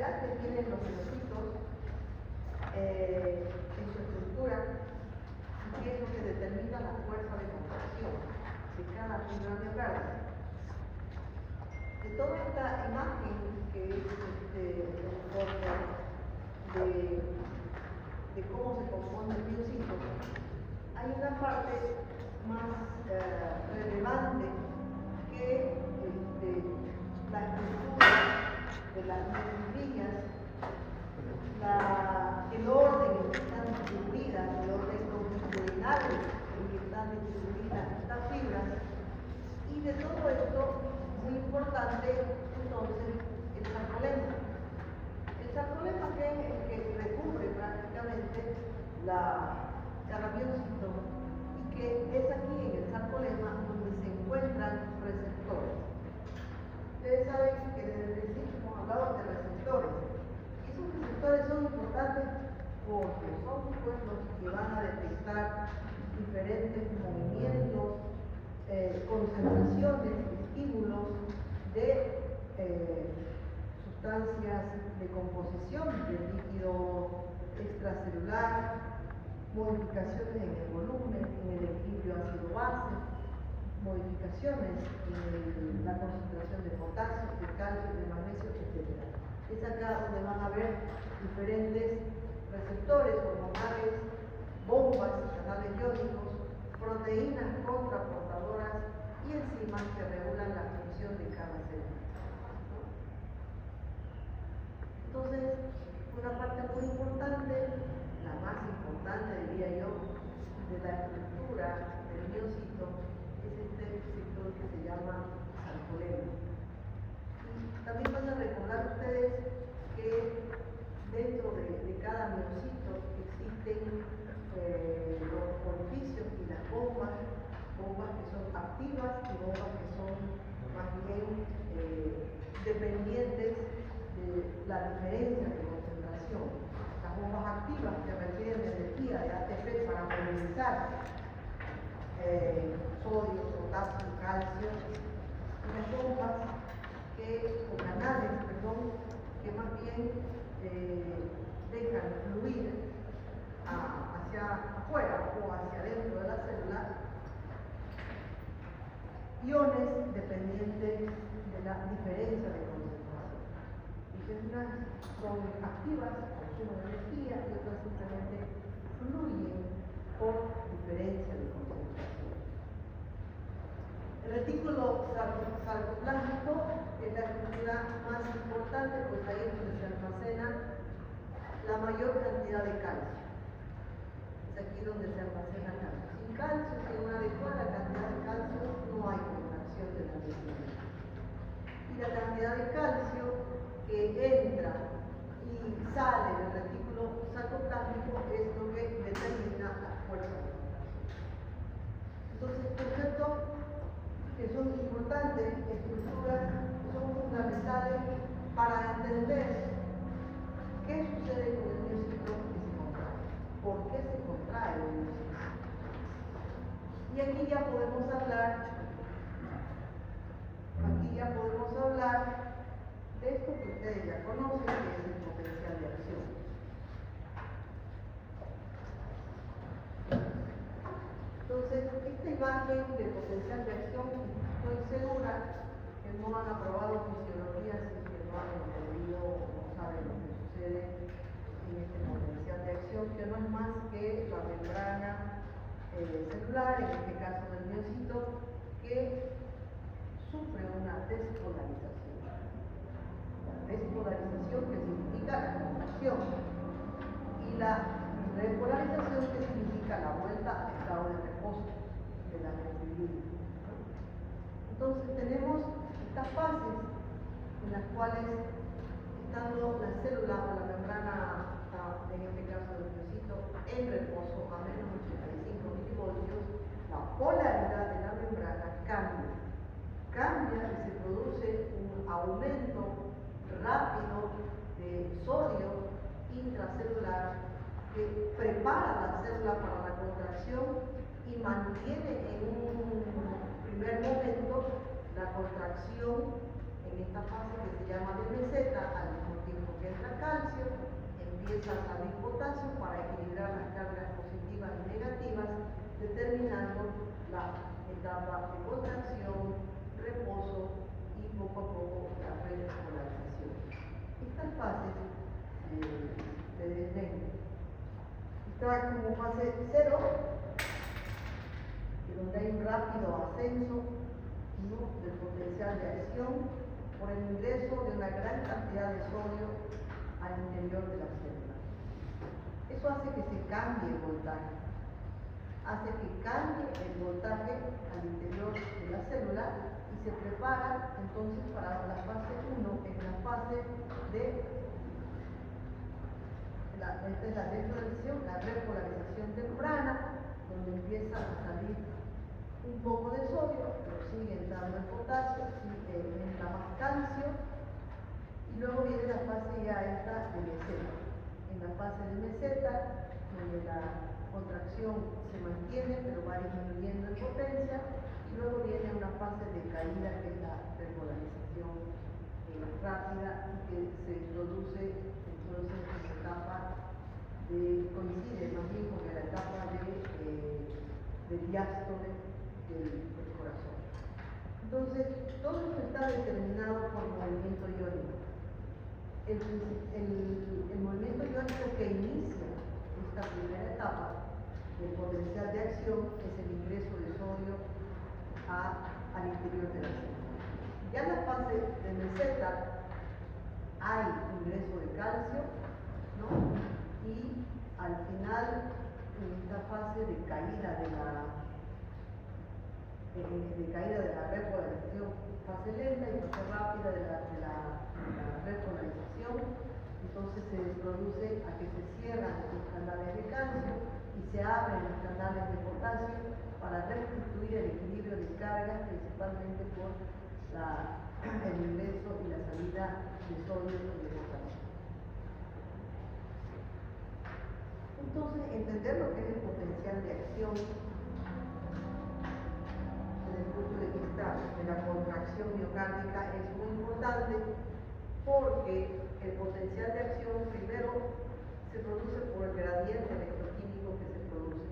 complejidad que tienen los miocitos en su estructura y qué es lo que determina la fuerza de contracción de cada fibra membrana. De toda esta imagen que es un poco de cómo se compone el miocito, hay una parte más relevante que la estructura de las membranas, el orden en que están distribuidas, el orden longitudinal en que están distribuidas estas fibras, y de todo esto, muy importante, entonces, el sarcolema. El sarcolema que es el que recubre prácticamente cada miocito, y que es aquí en el sarcolema donde se encuentran receptores. Ustedes saben que desde el principio hemos hablado de receptores. Y esos receptores son importantes porque son pues, los que van a detectar diferentes movimientos, concentraciones, estímulos de sustancias de composición del líquido extracelular, modificaciones en el volumen, en el equilibrio ácido-base, modificaciones en la concentración de potasio, de calcio, de magnesio, etc. Es acá donde van a ver diferentes receptores hormonales, bombas, canales iónicos, proteínas contraportadoras y enzimas que regulan la función de cada célula. Entonces, una parte muy importante, la más importante diría yo, de la estructura del miocito es este sector que se llama sarcolema. Y también van a recordar ustedes que dentro de cada miocito existen los orificios y las bombas que son activas y bombas que son más bien dependientes de la diferencia de concentración. Las bombas activas que requieren de energía de ATP para movilizar sodio, potasio, calcio, y las bombas o canales, que más bien dejan fluir hacia afuera o hacia adentro de la célula iones dependientes de la diferencia de concentración. Y unas son activas, consumen energía, y otras simplemente fluyen por diferencia de concentración. El retículo sarcoplástico es la estructura más importante, pues ahí es donde se almacena la mayor cantidad de calcio. Es aquí donde se almacena calcio. Sin calcio, sin una adecuada cantidad de calcio, no hay contracción de la membrana. Y la cantidad de calcio que entra y sale del retículo sarcoplástico es lo que determina la fuerza de contracción. Entonces, conceptos que son importantes, estructuras que son fundamentales para entender qué sucede con el miocito que se contrae, por qué se contrae el miocito. Y aquí ya podemos hablar de esto que ustedes ya conocen, que es el potencial de acción. Entonces, esta imagen de potencial de acción, estoy segura que no han aprobado fisiología si que no han entendido o no saben lo que sucede en este potencial de acción, que no es más que la membrana celular, en este caso del miocito, que sufre una despolarización. La despolarización que significa la contracción y la repolarización que significa la vuelta al estado de reposo de la fibrilina. Entonces tenemos estas fases en las cuales, estando la célula o la membrana, en este caso del miocito, en reposo a menos 85 milivoltios, la polaridad de la membrana cambia y se produce un aumento rápido de sodio intracelular que prepara la célula para la contracción y mantiene en un primer momento la contracción en esta fase que se llama de meseta, al mismo tiempo que que entra calcio, empieza a salir potasio para equilibrar las cargas positivas y negativas, determinando la etapa de contracción, reposo y poco a poco la repolarización. Estas fases se desdén. Está como fase 0, donde hay un rápido ascenso, ¿no?, del potencial de acción por el ingreso de una gran cantidad de sodio al interior de la célula. Eso hace que se cambie el voltaje. Hace que cambie el voltaje al interior de la célula y se prepara entonces para la fase 1, que es la fase de esta es la repolarización temprana, donde empieza a salir un poco de sodio, pero sigue entrando el potasio, entra más calcio, y luego viene la fase ya esta de meseta. En la fase de meseta, donde la contracción se mantiene, pero va disminuyendo en potencia, y luego viene una fase de caída, que es la repolarización rápida, y que se introduce entonces en la etapa coincide más bien con la etapa de diástole del corazón. Entonces, todo esto está determinado por el movimiento iónico. El movimiento iónico que inicia esta primera etapa del potencial de acción es el ingreso de sodio al interior de la célula. Ya en la fase de meseta hay ingreso de calcio, ¿no?, y al final, en esta fase de caída de la repolarización, fase lenta y fase rápida de la repolarización, entonces se produce a que se cierran los canales de calcio y se abren los canales de potasio para restituir el equilibrio de cargas, principalmente por el ingreso y la salida de sodio y de potasio. Entonces, entender lo que es el potencial de acción desde el punto de vista de la contracción miocárdica es muy importante, porque el potencial de acción primero se produce por el gradiente electroquímico que se produce.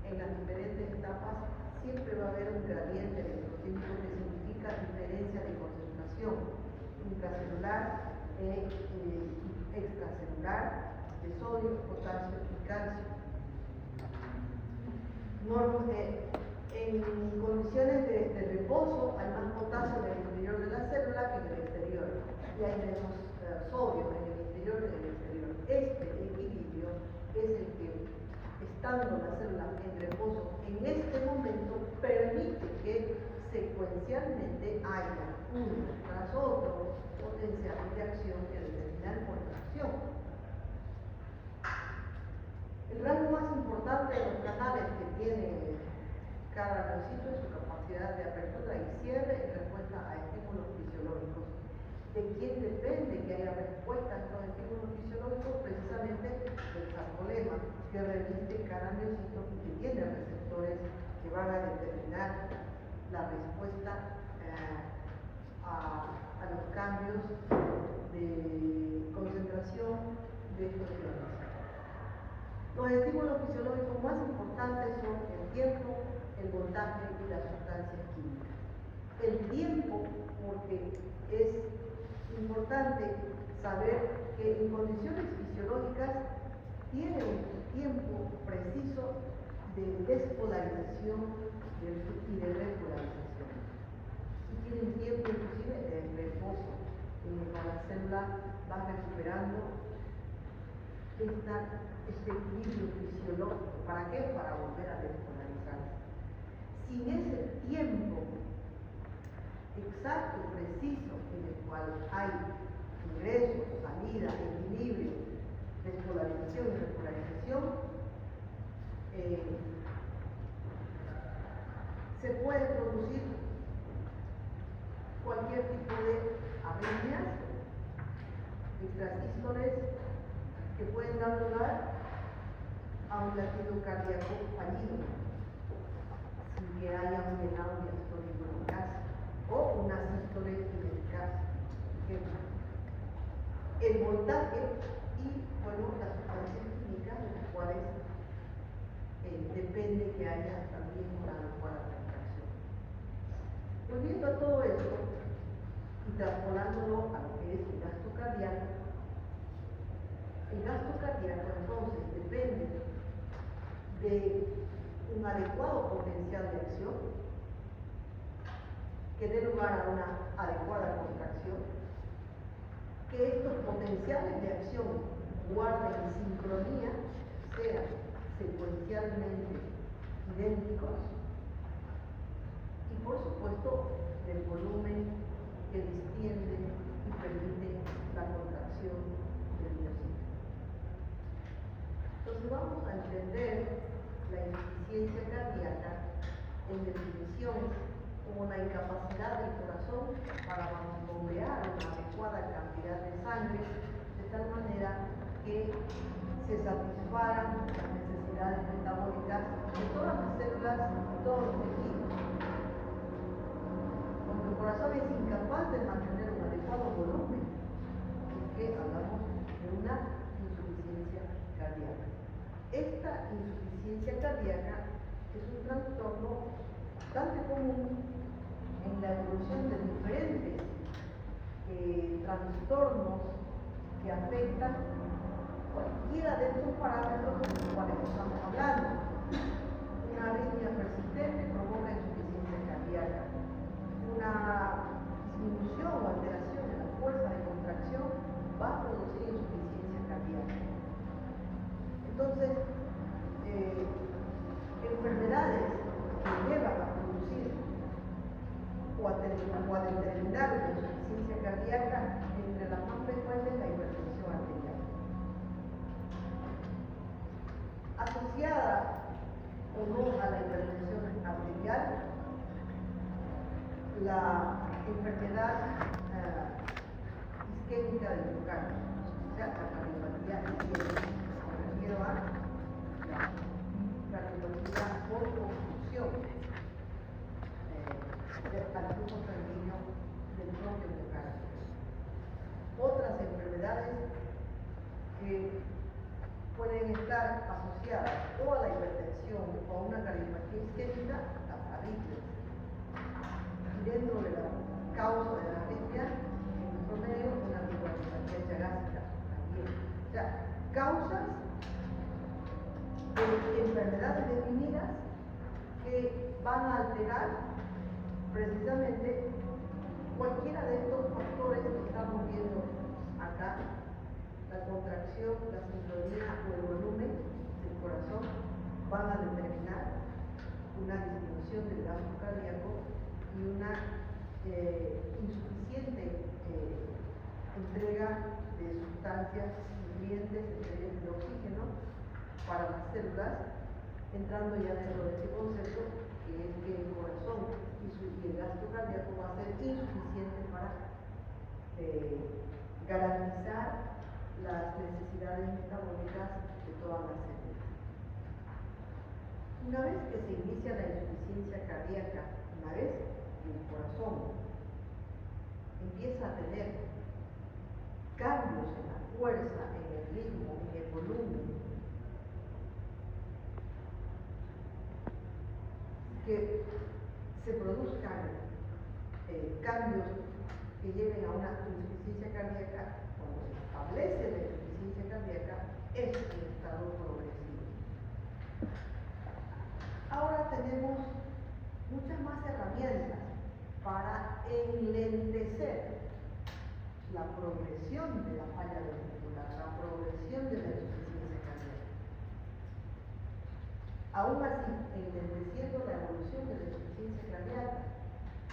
En las diferentes etapas siempre va a haber un gradiente electroquímico que significa diferencia de concentración intracelular e extracelular de sodio, potasio y calcio. En condiciones de reposo hay más potasio en el interior de la célula que en el exterior, y hay menos sodio en el interior que en el exterior. Este equilibrio es el que, estando la célula en reposo en este momento, permite que secuencialmente haya uno tras otro potenciales de acción que determinan contracción. El rango más importante de los canales que tiene cada neuroncito es su capacidad de apertura y cierre en respuesta a estímulos fisiológicos. ¿De quién depende que haya respuesta a estos estímulos fisiológicos? Precisamente del sarcolema, que remite cada neuroncito y que tiene receptores que van a determinar la respuesta a los cambios de concentración de estos iones. Los estímulos fisiológicos más importantes son el tiempo, el voltaje y las sustancias químicas. El tiempo, porque es importante saber que en condiciones fisiológicas tiene un tiempo preciso de despolarización y de repolarización. Y tiene un tiempo inclusive de reposo, en el que la célula va recuperando este equilibrio fisiológico. ¿Para qué? Para volver a despolarizarse. Sin ese tiempo exacto, preciso, en el cual hay ingreso, salida, equilibrio, despolarización y repolarización, se puede producir cualquier tipo de arritmias, extrasístoles, que pueden dar lugar a un latido cardíaco fallido, sin que haya un llenado diastólico eficaz o una sístole ineficaz. El el voltaje y, bueno, las sustancias químicas de las cuales depende que haya también una adecuada contracción. Volviendo a todo esto y traspolándolo a lo que es el gasto cardíaco entonces depende de un adecuado potencial de acción que dé lugar a una adecuada contracción, que estos potenciales de acción guarden sincronía, sean secuencialmente idénticos, y por supuesto del volumen que distiende y permite la contracción del miocito. Entonces vamos a entender la insuficiencia cardíaca en definición como la incapacidad del corazón para bombear una adecuada cantidad de sangre de tal manera que se satisfagan las necesidades metabólicas de todas las células y todos los tejidos. Cuando el corazón es incapaz de mantener un adecuado volumen, es que hablamos de una insuficiencia cardíaca. Esta insuficiencia cardíaca es un trastorno bastante común en la evolución de diferentes trastornos que afectan cualquiera de estos parámetros de los cuales estamos hablando. Una arritmia persistente provoca insuficiencia cardíaca. Una disminución o alteración en la fuerza de contracción va a producir insuficiencia cardíaca. Entonces, enfermedades que llevan a producir o a determinar la insuficiencia cardíaca, entre las más frecuentes la hipertensión arterial. Asociada o no a la hipertensión arterial, la enfermedad isquémica del miocardio, o sea, la cardiopatía isquémica. Me refiero a la cardiopatía por obstrucción al flujo sanguíneo del propio miocardio. Otras enfermedades que pueden estar asociadas o a la hipertensión o a una cardiopatía isquémica, las arritmias. Y dentro de la causa de la arritmia, en nuestro medio, una cardiopatía chagásica también. O sea, causas de enfermedades definidas que van a alterar precisamente cualquiera de estos factores que estamos viendo acá, la contracción, la sincronía o el volumen del corazón, van a determinar una disminución del gasto cardíaco y una insuficiente entrega de sustancias nutrientes, de oxígeno para las células, entrando ya dentro de ese concepto que es que el corazón y el gasto cardíaco va a ser insuficiente para garantizar las necesidades metabólicas de todas las células. Una vez que se inicia la insuficiencia cardíaca, una vez que el corazón empieza a tener cambios en la fuerza, en el ritmo, en el volumen, que se produzcan cambios que lleven a una insuficiencia cardíaca, cuando se establece la insuficiencia cardíaca, es un estado progresivo. Ahora tenemos muchas más herramientas para enlentecer la progresión de la falla ventricular, la progresión de la insuficiencia cardíaca. Aún así, enlenteciendo la evolución de la insuficiencia cardíaca,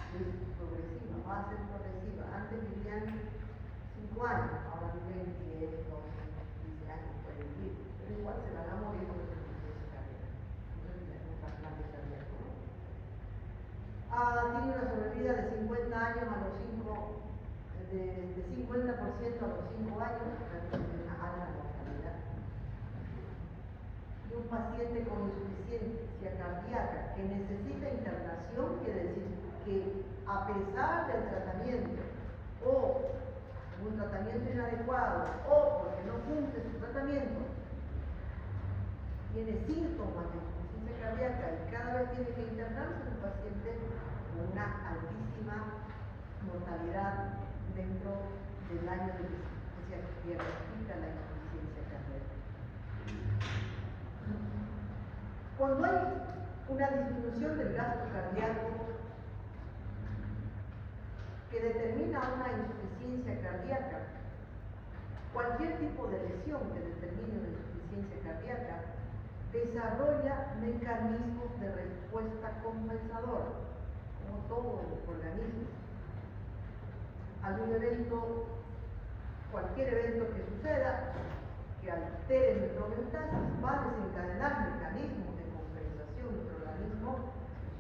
es progresiva, va a ser progresiva. Antes vivían 5 años, ahora viven 10, 12, 15 años, pueden vivir, pero igual se van a morir por la insuficiencia cardíaca. Entonces, es un trasplante cardíaco, ¿no? Tiene una sobrevida de 50 años a los 5, de 50% a los 5 años, tiene una alta mortalidad. Y un paciente con insuficiencia cardíaca que necesita internación, quiere decir que a pesar del tratamiento o un tratamiento inadecuado tiene síntomas de insuficiencia cardíaca y cada vez tiene que internarse, un paciente con una altísima mortalidad dentro del año de que se diagnostica la insuficiencia cardíaca. Cuando hay una disminución del gasto cardíaco que determina una insuficiencia cardíaca, cualquier tipo de lesión que determine una insuficiencia cardíaca desarrolla mecanismos de respuesta compensadora, como todo el organismo. Algún evento, cualquier evento que suceda, que altere nuestra homeostasis, va a desencadenar mecanismos de compensación. Nuestro organismo,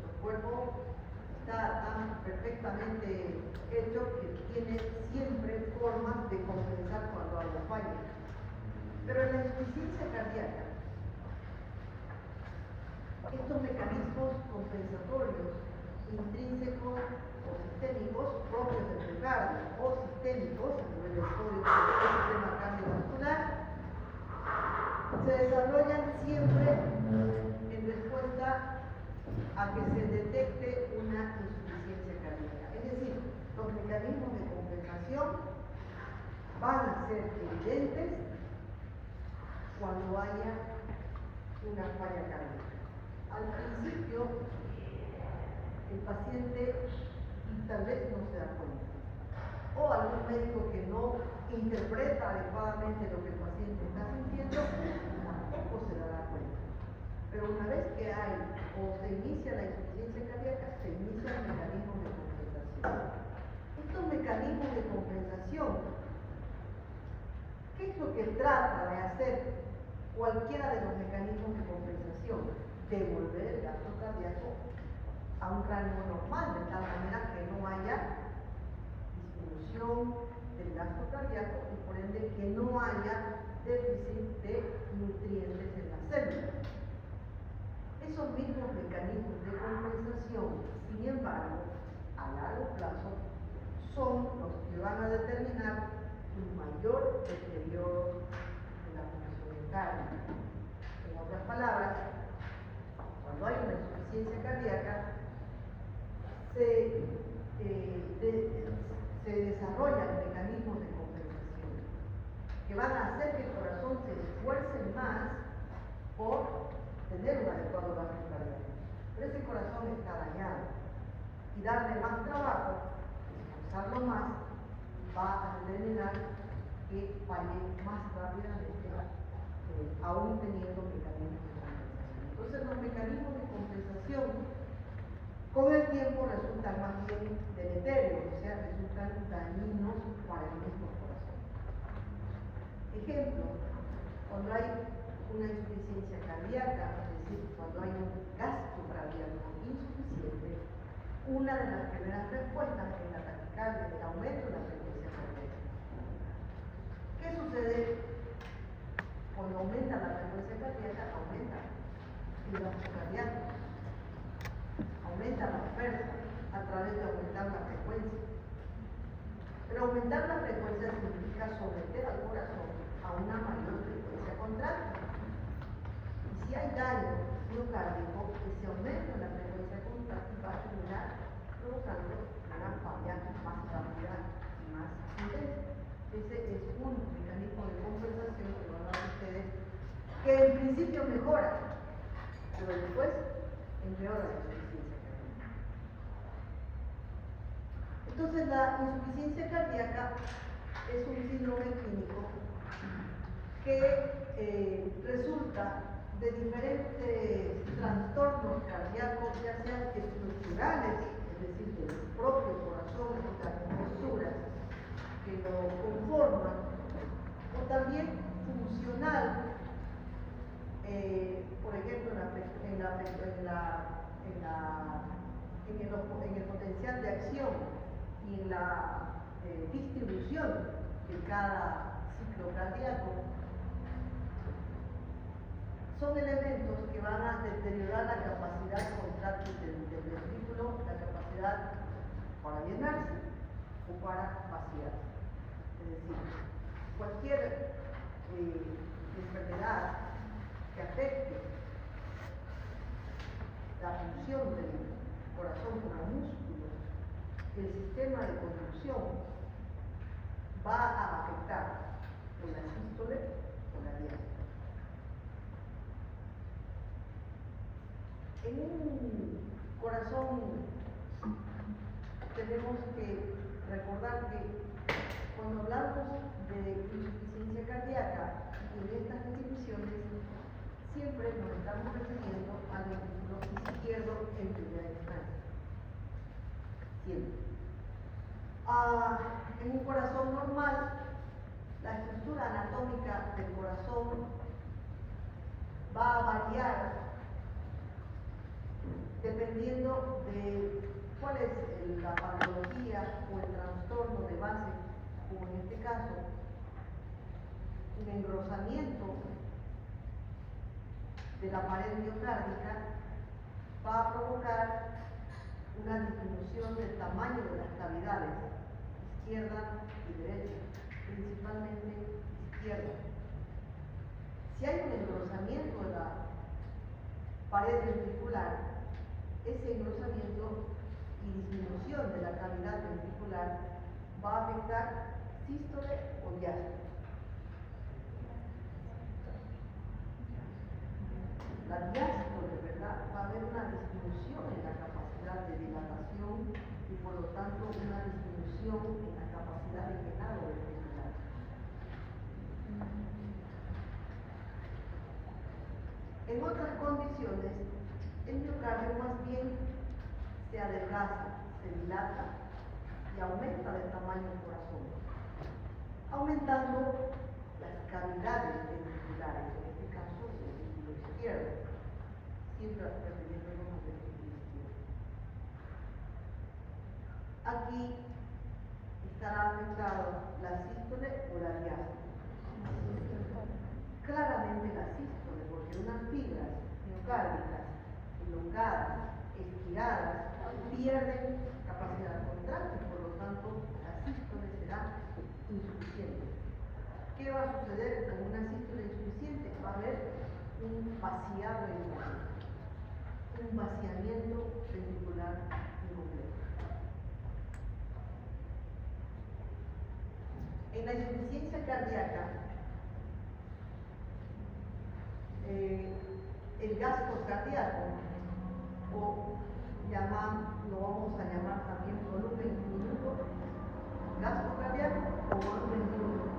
nuestro cuerpo, está tan perfectamente hecho que tiene siempre formas de compensar cuando algo falla. Pero en la insuficiencia cardíaca, estos mecanismos compensatorios intrínsecos o sistémicos propios del miocardio o sistémicos a nivel del sistema cardiovascular se desarrollan siempre en respuesta a que se detecte una insuficiencia cardíaca. Es decir, los mecanismos de compensación van a ser evidentes cuando haya una falla cardíaca. Al principio, el paciente tal vez no se da cuenta, o algún médico que no interpreta adecuadamente lo que el paciente está sintiendo tampoco se dará cuenta. Pero una vez que hay o se inicia la insuficiencia cardíaca, se inicia el mecanismo de compensación. Estos mecanismos de compensación, ¿qué es lo que trata de hacer cualquiera de los mecanismos de compensación? Devolver el gasto cardíaco a un rango normal, de tal manera que no haya disminución del gasto cardíaco y por ende que no haya déficit de nutrientes en la célula. Esos mismos mecanismos de compensación, sin embargo, a largo plazo, son los que van a determinar un mayor deterioro de la función cardíaca. En otras palabras, cuando hay una insuficiencia cardíaca, se desarrollan mecanismos de compensación que van a hacer que el corazón se esfuerce más por tener un adecuado gasto cardíaco. Pero ese corazón está dañado y darle más trabajo, esforzarlo más, va a determinar que falle más rápidamente, aún teniendo mecanismos de compensación. Entonces los mecanismos de compensación con el tiempo resultan más bien deleterios, o sea, resultan dañinos para el mismo corazón. Ejemplo, cuando hay una insuficiencia cardíaca, es decir, cuando hay un gasto cardíaco insuficiente, una de las primeras respuestas es la taquicardia, el aumento de la frecuencia cardíaca. ¿Qué sucede cuando aumenta la frecuencia cardíaca? Aumenta el gasto cardíaco, aumenta la fuerza a través de aumentar la frecuencia. Pero aumentar la frecuencia significa someter al corazón a una mayor frecuencia contráctil. Y si hay daño miocárdico, ese aumento en la frecuencia contráctil va a terminar provocando una falla más rápida y más intensa. Ese es un mecanismo de compensación que van a ver ustedes que en principio mejora, pero después empeora la insuficiencia cardíaca. Entonces la insuficiencia cardíaca es un síndrome clínico que resulta de diferentes trastornos cardíacos, ya sean estructurales, es decir, del propio corazón, de las posturas que lo conforman, o también funcional, por ejemplo, en el potencial de acción y en la distribución de cada ciclo cardíaco, son elementos que van a deteriorar la capacidad contráctil del ventrículo, la capacidad para llenarse o para vaciarse. Es decir, cualquier enfermedad que afecte la función del corazón como músculo, el sistema de conducción va a afectar o la sístole o la diástole. En un corazón tenemos que recordar que cuando hablamos de insuficiencia cardíaca y de estas definiciones, siempre nos estamos refiriendo al ventrículo izquierdo en primera instancia. Siempre. En un corazón normal, la estructura anatómica del corazón va a variar dependiendo de cuál es la patología o el trastorno de base, como en este caso, un engrosamiento de la pared miocárdica va a provocar una disminución del tamaño de las cavidades, izquierda y derecha, principalmente izquierda. Si hay un engrosamiento de la pared ventricular, ese engrosamiento y disminución de la cavidad ventricular va a afectar sístole o diástole. La diástole, ¿verdad? Va a haber una disminución en la capacidad de dilatación y por lo tanto una disminución en la capacidad de llenado ventricular. En otras condiciones, el miocardio más bien se adelgaza, se dilata y aumenta de tamaño el corazón, aumentando las cavidades ventriculares, en este caso el ventrículo izquierdo, siempre refiriéndonos al ventrículo izquierdo. Aquí estará afectado la sístole o la diástole. Claramente la sístole, porque unas fibras miocárdicas elongadas, estiradas, pierden capacidad contraste, por lo tanto la sístole será insuficiente. ¿Qué va a suceder con una sístole insuficiente? Va a haber un vaciado ventricular, un vaciamiento ventricular incompleto. En la insuficiencia cardíaca, el gasto cardíaco, o lo vamos a llamar también volumen minuto, gasto cardíaco o volumen minuto,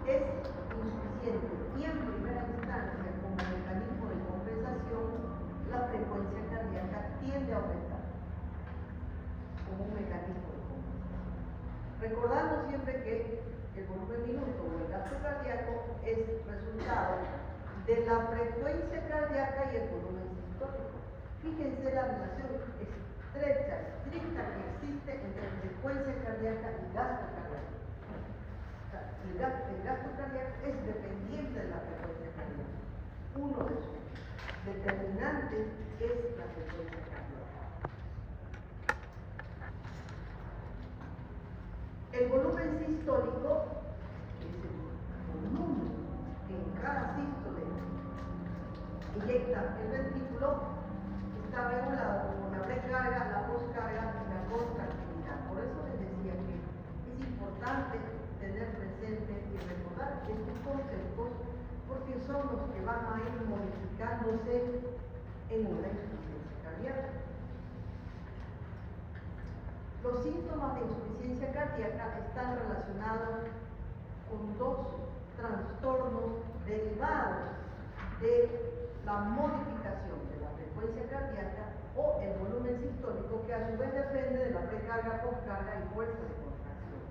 es insuficiente y en primera instancia, como mecanismo de compensación, la frecuencia cardíaca tiende a aumentar como un mecanismo de compensación. Recordando siempre que el volumen minuto o el gasto cardíaco es resultado de la frecuencia cardíaca y el volumen sistólico. Fíjense la relación estrecha, estricta que existe entre frecuencia cardíaca y gasto cardíaco. O sea, el gasto cardíaco es dependiente de la frecuencia cardíaca. Uno de sus determinantes es la frecuencia cardíaca. El volumen sistólico es el volumen que en cada sístole inyecta el ventrículo, está regulado por la precarga, la poscarga y la contractilidad. Por eso les decía que es importante tener presente y recordar estos conceptos porque son los que van a ir modificándose en una insuficiencia cardíaca. Los síntomas de insuficiencia cardíaca están relacionados con dos trastornos derivados de la modificación de la frecuencia cardíaca o el volumen sistólico, que a su vez depende de la precarga, poscarga y fuerza de contracción.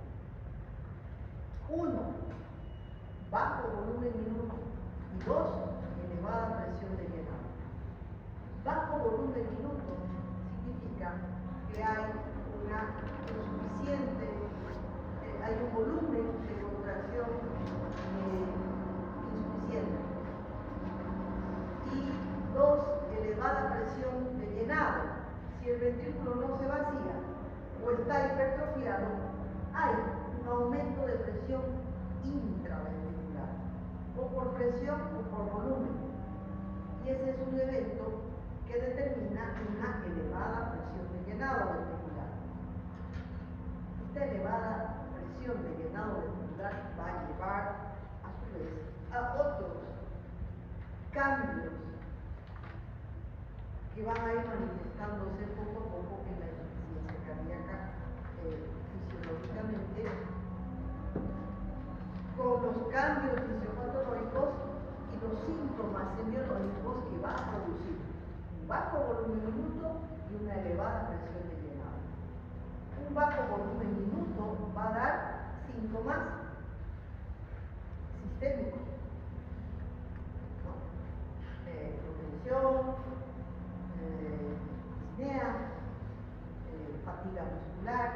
Uno, bajo volumen minuto, y dos, elevada presión de llenado. Bajo volumen minuto significa que hay una insuficiente, hay un volumen de contracción insuficiente. Y dos, elevada presión de llenado. Si el ventrículo no se vacía o está hipertrofiado, hay un aumento de presión intraventricular, o por presión o por volumen. denomina una elevada presión de llenado ventricular. Esta elevada presión de llenado ventricular va a llevar a su vez a otros cambios que van a ir manifestándose poco a poco en la insuficiencia cardíaca fisiológicamente, con los cambios fisiopatológicos y los síntomas semiológicos que va a producir un bajo volumen minuto y una elevada presión de llenado. Un bajo volumen minuto va a dar síntomas sistémicos, ¿no? Hipotensión, disnea, fatiga muscular,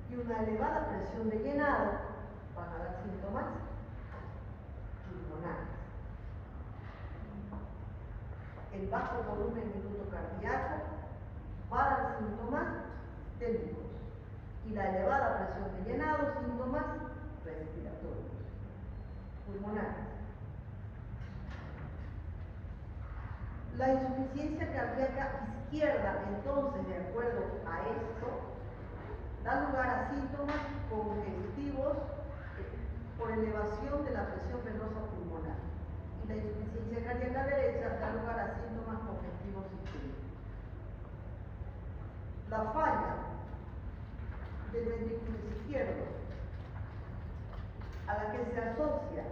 y una elevada presión de llenado van a dar síntomas pulmonares. El bajo volumen minuto cardíaco va a dar síntomas sistémicos y la elevada presión de llenado síntomas respiratorios, pulmonares. La insuficiencia cardíaca izquierda, entonces, de acuerdo a esto, da lugar a síntomas congestivos por elevación de la presión venosa pulmonar. Y la insuficiencia cardíaca derecha da lugar a síntomas congestivos sistémicos. La falla del ventrículo izquierdo, a la que se asocia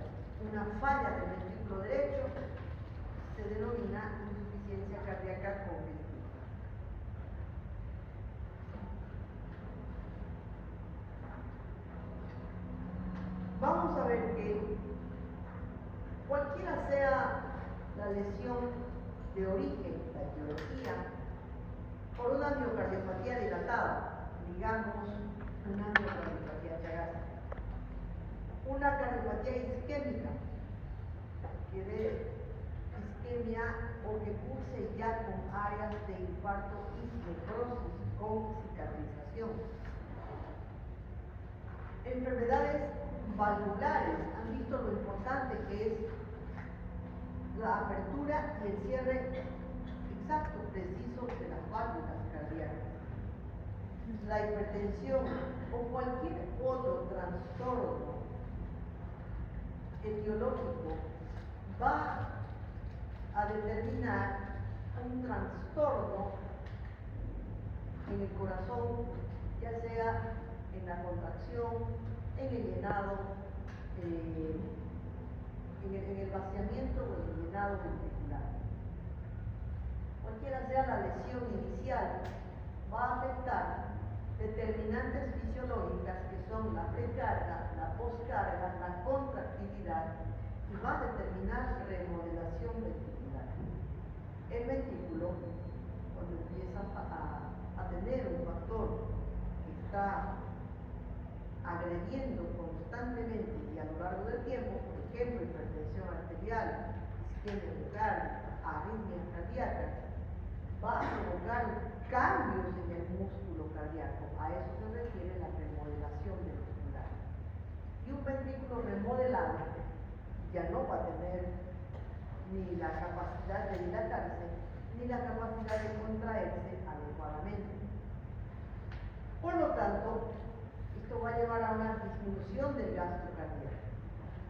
una falla del ventrículo derecho, se denomina insuficiencia cardíaca congestiva. Vamos a ver que cualquiera sea la lesión de origen, la etiología, por una miocardiopatía dilatada, digamos una miocardiopatía chagásica, una cardiopatía isquémica, que dé isquemia o que curse ya con áreas de infarto y necrosis con cicatrización. Enfermedades valvulares, han visto lo importante que es la apertura y el cierre exacto, preciso de las válvulas cardíacas. La hipertensión o cualquier otro trastorno etiológico va a determinar un trastorno en el corazón, ya sea en la contracción, en el llenado, en el vaciamiento o en el llenado ventricular. Cualquiera sea la lesión inicial, va a afectar determinantes fisiológicas que son la precarga, la poscarga, la contractilidad, y va a determinar remodelación ventricular. El ventrículo, cuando empieza a tener un factor que está agrediendo constantemente y a lo largo del tiempo, por ejemplo, hipertensión arterial, isquemia miocardica, arritmias cardíacas, va a provocar cambios en el músculo cardíaco. A eso se refiere la remodelación ventricular. Y un ventrículo remodelado ya no va a tener ni la capacidad de dilatarse, ni la capacidad de contraerse adecuadamente. Por lo tanto, esto va a llevar a una disminución del gasto cardíaco.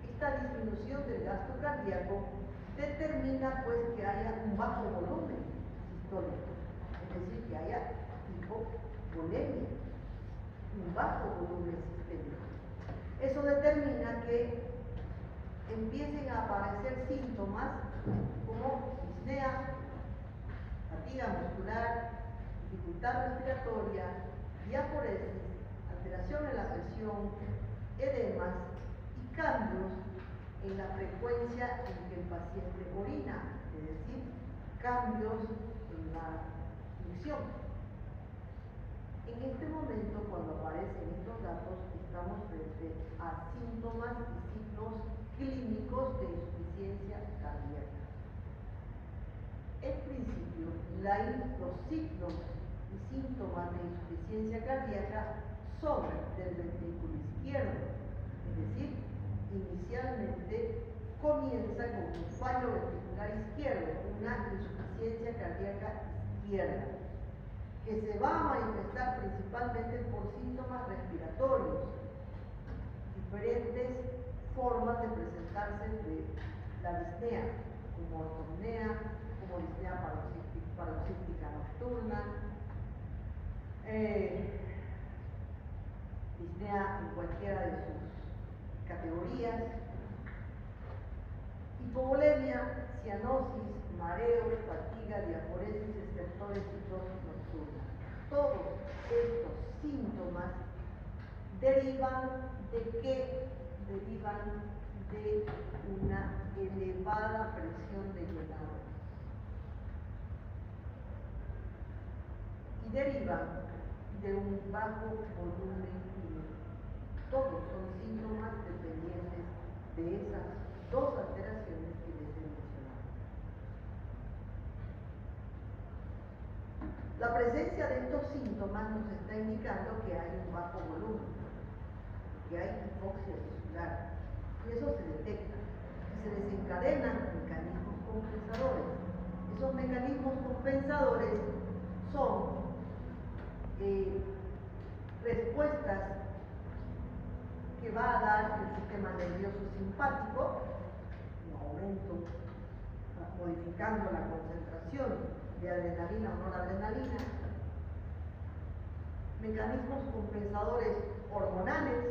Esta disminución del gasto cardíaco determina pues que haya un bajo volumen sistólico, es decir, que haya hipovolemia, un bajo volumen sistémico. Eso determina que empiecen a aparecer síntomas como disnea, fatiga muscular, dificultad respiratoria, diaforesis, alteración en la presión, edemas y cambios en la frecuencia en que el paciente orina, es decir, cambios en la función. En este momento, cuando aparecen estos datos, estamos frente a síntomas y signos clínicos de insuficiencia cardíaca. En principio, los signos y síntomas de insuficiencia cardíaca son del ventrículo izquierdo, es decir, inicialmente comienza con un fallo ventricular izquierdo, una insuficiencia cardíaca izquierda, que se va a manifestar principalmente por síntomas respiratorios, diferentes formas de presentarse de la disnea, como ortopnea, como disnea paroxística nocturna, disnea en cualquiera de sus categorías, hipovolemia, cianosis, mareos, fatiga, diaforesis, estertores y tos nocturna. Todos estos síntomas derivan de qué? Derivan de una elevada presión de llenado y derivan de un bajo volumen químico. Todos son síntomas dependientes de esas dos alteraciones que les he mencionado. La presencia de estos síntomas nos está indicando que hay un bajo volumen, que hay hipoxia tisular, y eso se detecta. Y se desencadenan mecanismos compensadores. Esos mecanismos compensadores son respuestas que va a dar el sistema nervioso simpático, un aumento, modificando la concentración de adrenalina o noradrenalina, mecanismos compensadores hormonales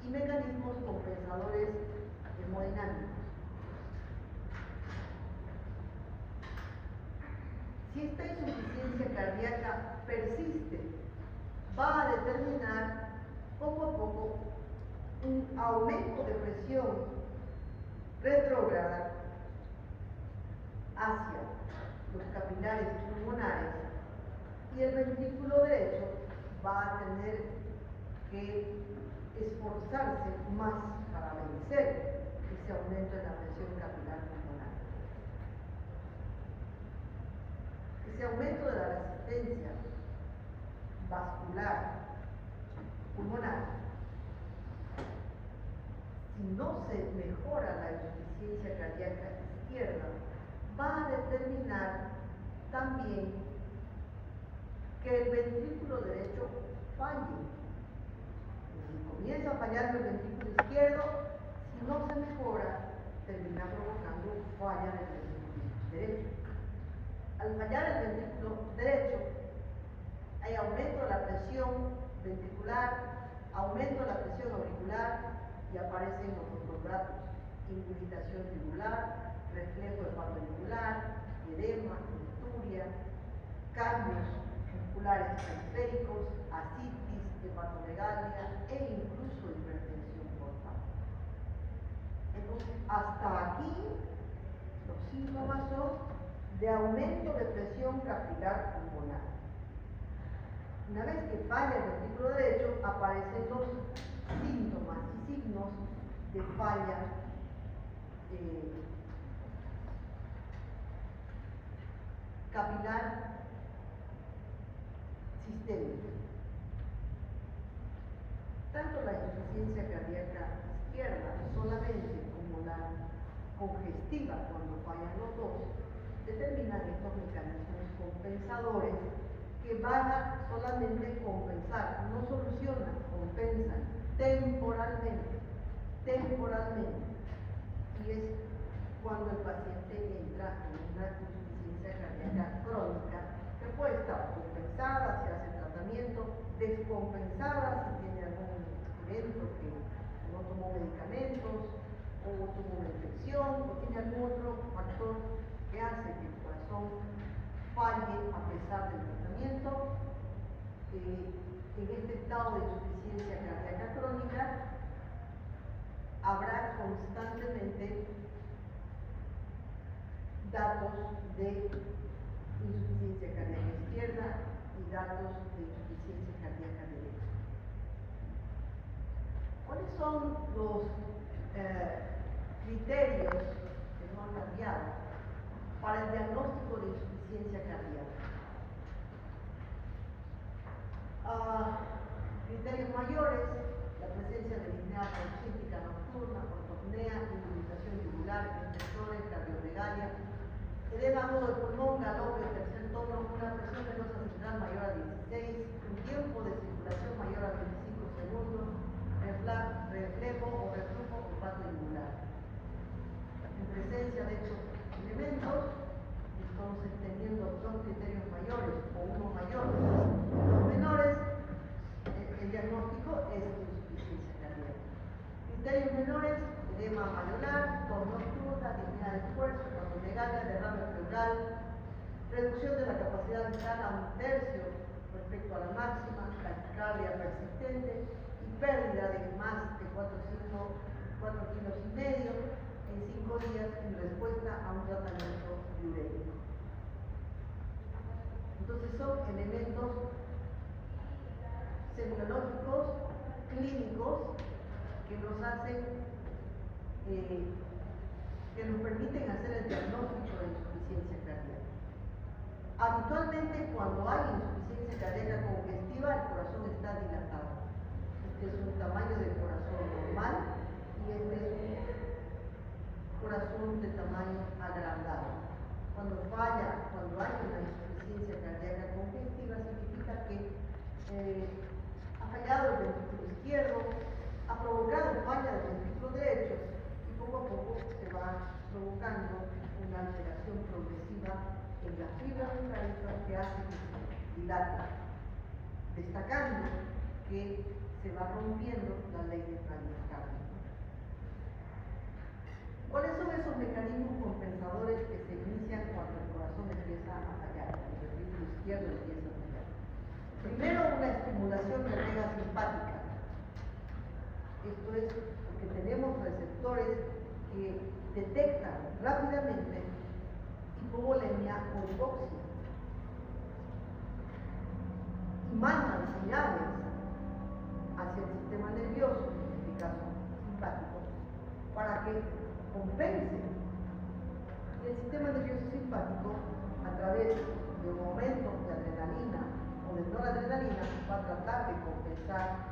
y mecanismos compensadores hemodinámicos. Si esta insuficiencia cardíaca persiste, va a determinar poco a poco un aumento de presión retrógrada hacia los capilares pulmonares y el ventrículo derecho va a tener que esforzarse más para vencer ese aumento en la presión capilar pulmonar. Ese aumento de la resistencia vascular pulmonar, si no se mejora la insuficiencia cardíaca izquierda, va a determinar también que el ventrículo derecho falle. Si comienza a fallar el ventrículo izquierdo, si no se mejora, termina provocando falla del ventrículo derecho. Al fallar el ventrículo derecho, hay aumento de la presión ventricular, aumento de la presión auricular y aparecen los otros datos: inclinación tribular, reflejo hepatoventricular, edema, hematuria, cambios musculares periféricos, ascitis, hepatomegalia e incluso hipertensión portal. Entonces, hasta aquí los síntomas son de aumento de presión capilar pulmonar. Una vez que falla el ventrículo derecho, aparecen los síntomas y signos de falla capilar sistémica. Tanto la insuficiencia cardíaca izquierda solamente como la congestiva, cuando fallan los dos, determinan estos mecanismos compensadores que van a solamente compensar, no solucionan, compensan temporalmente. Y es cuando el paciente entra en una insuficiencia cardíaca crónica, que puede estar compensada si hace tratamiento, descompensada si tiene algún evento que no tomó medicamentos, o tuvo una infección, o tiene algún otro factor que hace que el corazón falle a pesar del tratamiento. En este estado de insuficiencia cardíaca crónica habrá constantemente datos de insuficiencia cardíaca izquierda y datos de insuficiencia cardíaca derecha. ¿Cuáles son los criterios que no han cambiado para el diagnóstico de insuficiencia cardíaca? Criterios mayores: la presencia de disnea paroxística nocturna, ortopnea, apnea, inmunización yugular, infectores, cardiomegalia, edema agudo del pulmón, galope, tercer tono, una presión venosa central mayor a 16, un tiempo de circulación mayor a 25 segundos, reflejo o reflujo o pato yugular. En presencia de estos elementos, entonces teniendo dos criterios mayores o uno mayor, los menores, el diagnóstico es insuficiencia cardíaca. Criterios menores, edema malleolar, tos nocturna, disnea de esfuerzo, cardiomegalia, derrame pleural, reducción de la capacidad vital a un tercio respecto a la máxima, taquicardia persistente y pérdida de más de 4,5 kilos en 5 días en respuesta a un tratamiento diurético. Entonces son elementos semiológicos, clínicos, que nos hacen, que nos permiten hacer el diagnóstico de insuficiencia cardíaca. Habitualmente, cuando hay insuficiencia cardíaca congestiva, el corazón está dilatado. Este es un tamaño de corazón normal y este es un corazón de tamaño agrandado. Cuando falla, cuando hay una insuficiencia cardíaca congestiva, significa que ha fallado el ventrículo izquierdo, ha provocado falla del ventrículo derecho y poco a poco se va provocando una alteración progresiva en la fibra ventricular que hace que se dilata, destacando que se va rompiendo la ley del miocardio. ¿Cuáles son esos mecanismos compensadores que se inician cuando el corazón empieza a fallar, el ventrículo izquierdo empieza a fallar? Primero, una estimulación de vena simpática. Esto es porque tenemos receptores que detectan rápidamente hipovolemia o hipoxia y mandan señales hacia el sistema nervioso, en este caso simpático, para que compense. Y el sistema nervioso simpático, a través de un aumento de adrenalina o de noradrenalina, va a tratar de compensar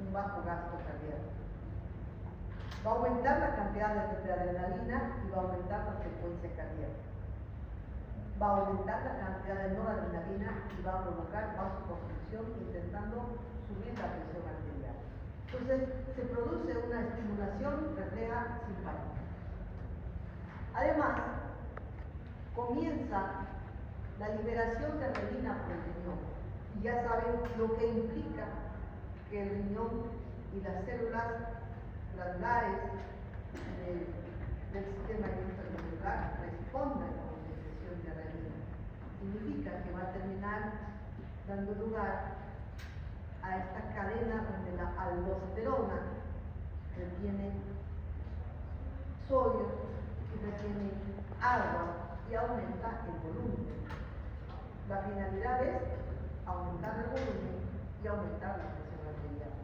un bajo gasto cardíaco. Va a aumentar la cantidad de adrenalina y va a aumentar la frecuencia cardíaca. Va a aumentar la cantidad de noradrenalina y va a provocar vasoconstricción, intentando subir la presión arterial. Entonces, se produce una estimulación refleja simpática. Además, comienza la liberación de renina por el riñón. Y ya saben lo que implica que el riñón y las células glandulares del sistema intracelular respondan con secreción de renina. Significa que va a terminar dando lugar a esta cadena donde la aldosterona retiene sodio y retiene agua y aumenta el volumen. La finalidad es aumentar el volumen y aumentar la presión arterial.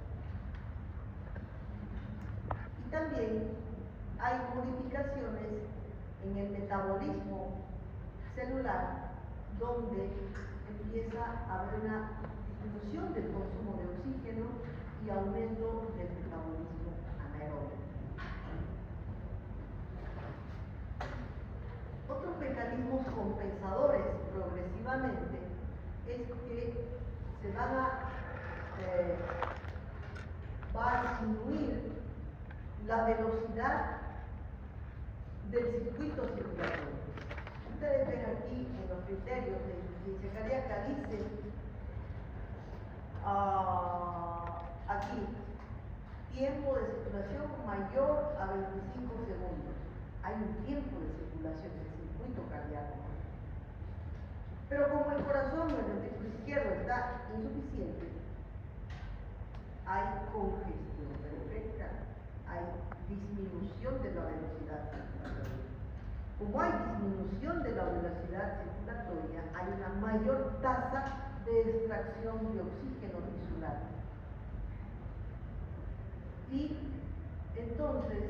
Y también hay modificaciones en el metabolismo celular donde empieza a haber una disminución del consumo de oxígeno y aumento del metabolismo anaeróbico. Otros mecanismos compensadores progresivamente es que se va a disminuir la velocidad del circuito circulatorio. Ustedes ven aquí en los criterios de insuficiencia cardíaca, dice aquí, tiempo de circulación mayor a 25 segundos. Hay un tiempo de circulación del circuito cardíaco. Pero como el corazón o el ventrículo izquierdo está insuficiente, hay congestión perfecta, hay disminución de la velocidad circulatoria. Como hay disminución de la velocidad circulatoria, hay una mayor tasa de extracción de oxígeno tisular. Y entonces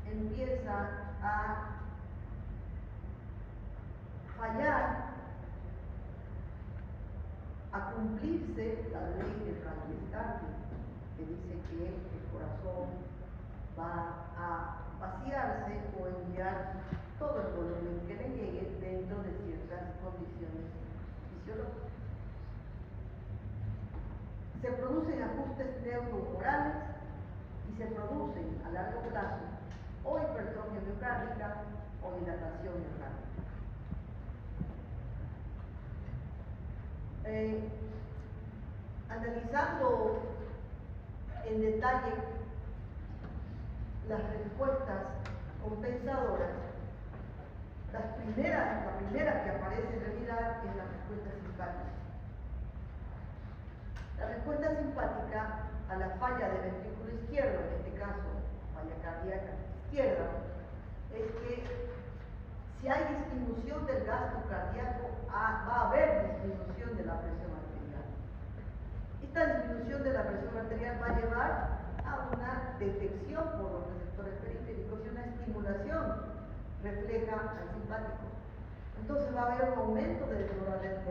empieza a fallar, a cumplirse la ley de Frankenstein, que dice que el corazón va a vaciarse o enviar todo el volumen que le llegue dentro de ciertas condiciones fisiológicas. Se producen ajustes neurohumorales y se producen a largo plazo o hipertrofia miocárdica o dilatación miocárdica. Analizando en detalle las respuestas compensadoras, la primera que aparece en realidad es la respuesta simpática. La respuesta simpática a la falla del ventrículo izquierdo, en este caso, falla cardíaca izquierda, es que si hay disminución del gasto cardíaco, va a haber disminución de la presión arterial. Esta disminución de la presión arterial va a llevar a una detección por los receptores periféricos y una estimulación refleja al simpático. Entonces va a haber un aumento de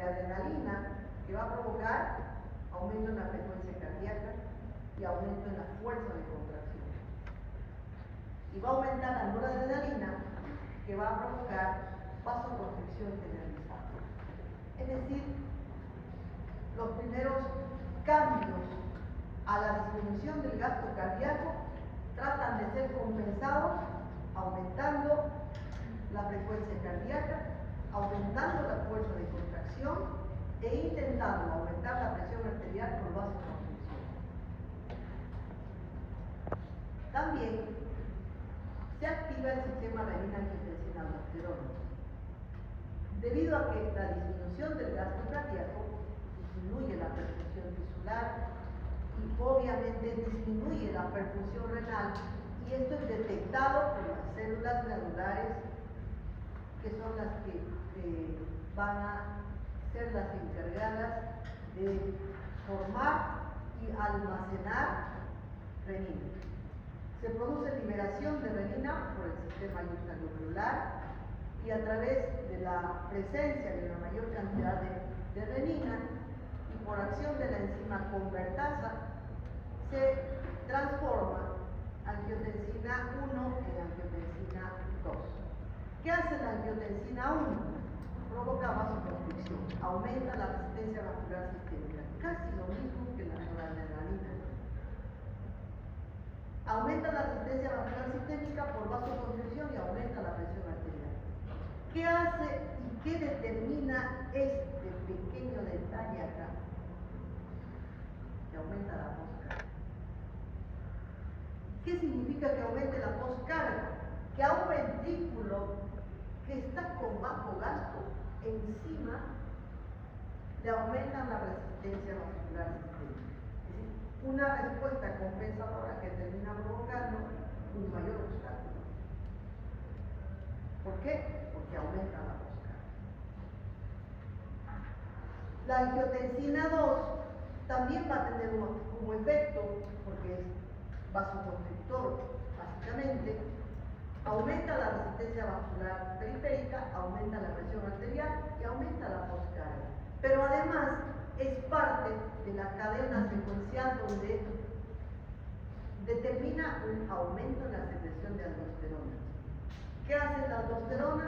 adrenalina que va a provocar aumento en la frecuencia cardíaca y aumento en la fuerza de contracción. Y va a aumentar la noradrenalina que va a provocar vasoconstricción generalizada. Es decir, los primeros cambios a la disminución del gasto cardíaco tratan de ser compensados aumentando la frecuencia cardíaca, aumentando la fuerza de contracción e intentando aumentar la presión arterial por vasoconstricción. También se activa el sistema renina-angiotensina-aldosterona. Debido a que la disminución del gasto cardíaco disminuye la perfusión tisular y obviamente disminuye la perfusión renal, y esto es detectado por las células glandulares, que son las que van a ser las encargadas de formar y almacenar renina. Se produce liberación de renina por el sistema intraglomerular, y a través de la presencia de una mayor cantidad de renina y por acción de la enzima convertasa, se transforma angiotensina 1 en angiotensina 2. ¿Qué hace la angiotensina 1? Provoca vasoconstricción, aumenta la resistencia vascular sistémica, casi lo mismo que la noradrenalina. Aumenta la resistencia vascular sistémica por vasoconstricción y aumenta la presión arterial. ¿Qué hace y qué determina este pequeño detalle acá? Que aumenta la postcarga. ¿Qué significa que aumente la postcarga? Que a un ventrículo que está con bajo gasto encima le aumentan la resistencia vascular sistémica. Es decir, una respuesta compensadora que termina provocando un mayor obstáculo. ¿Por qué? Porque aumenta la postcarga. La angiotensina 2 también va a tener como efecto, porque es vasoconstrictor básicamente, aumenta la resistencia vascular periférica, aumenta la presión arterial y aumenta la postcarga. Pero además es parte de la cadena secuencial donde determina un aumento en la secreción de aldosterona. ¿Qué hace la aldosterona?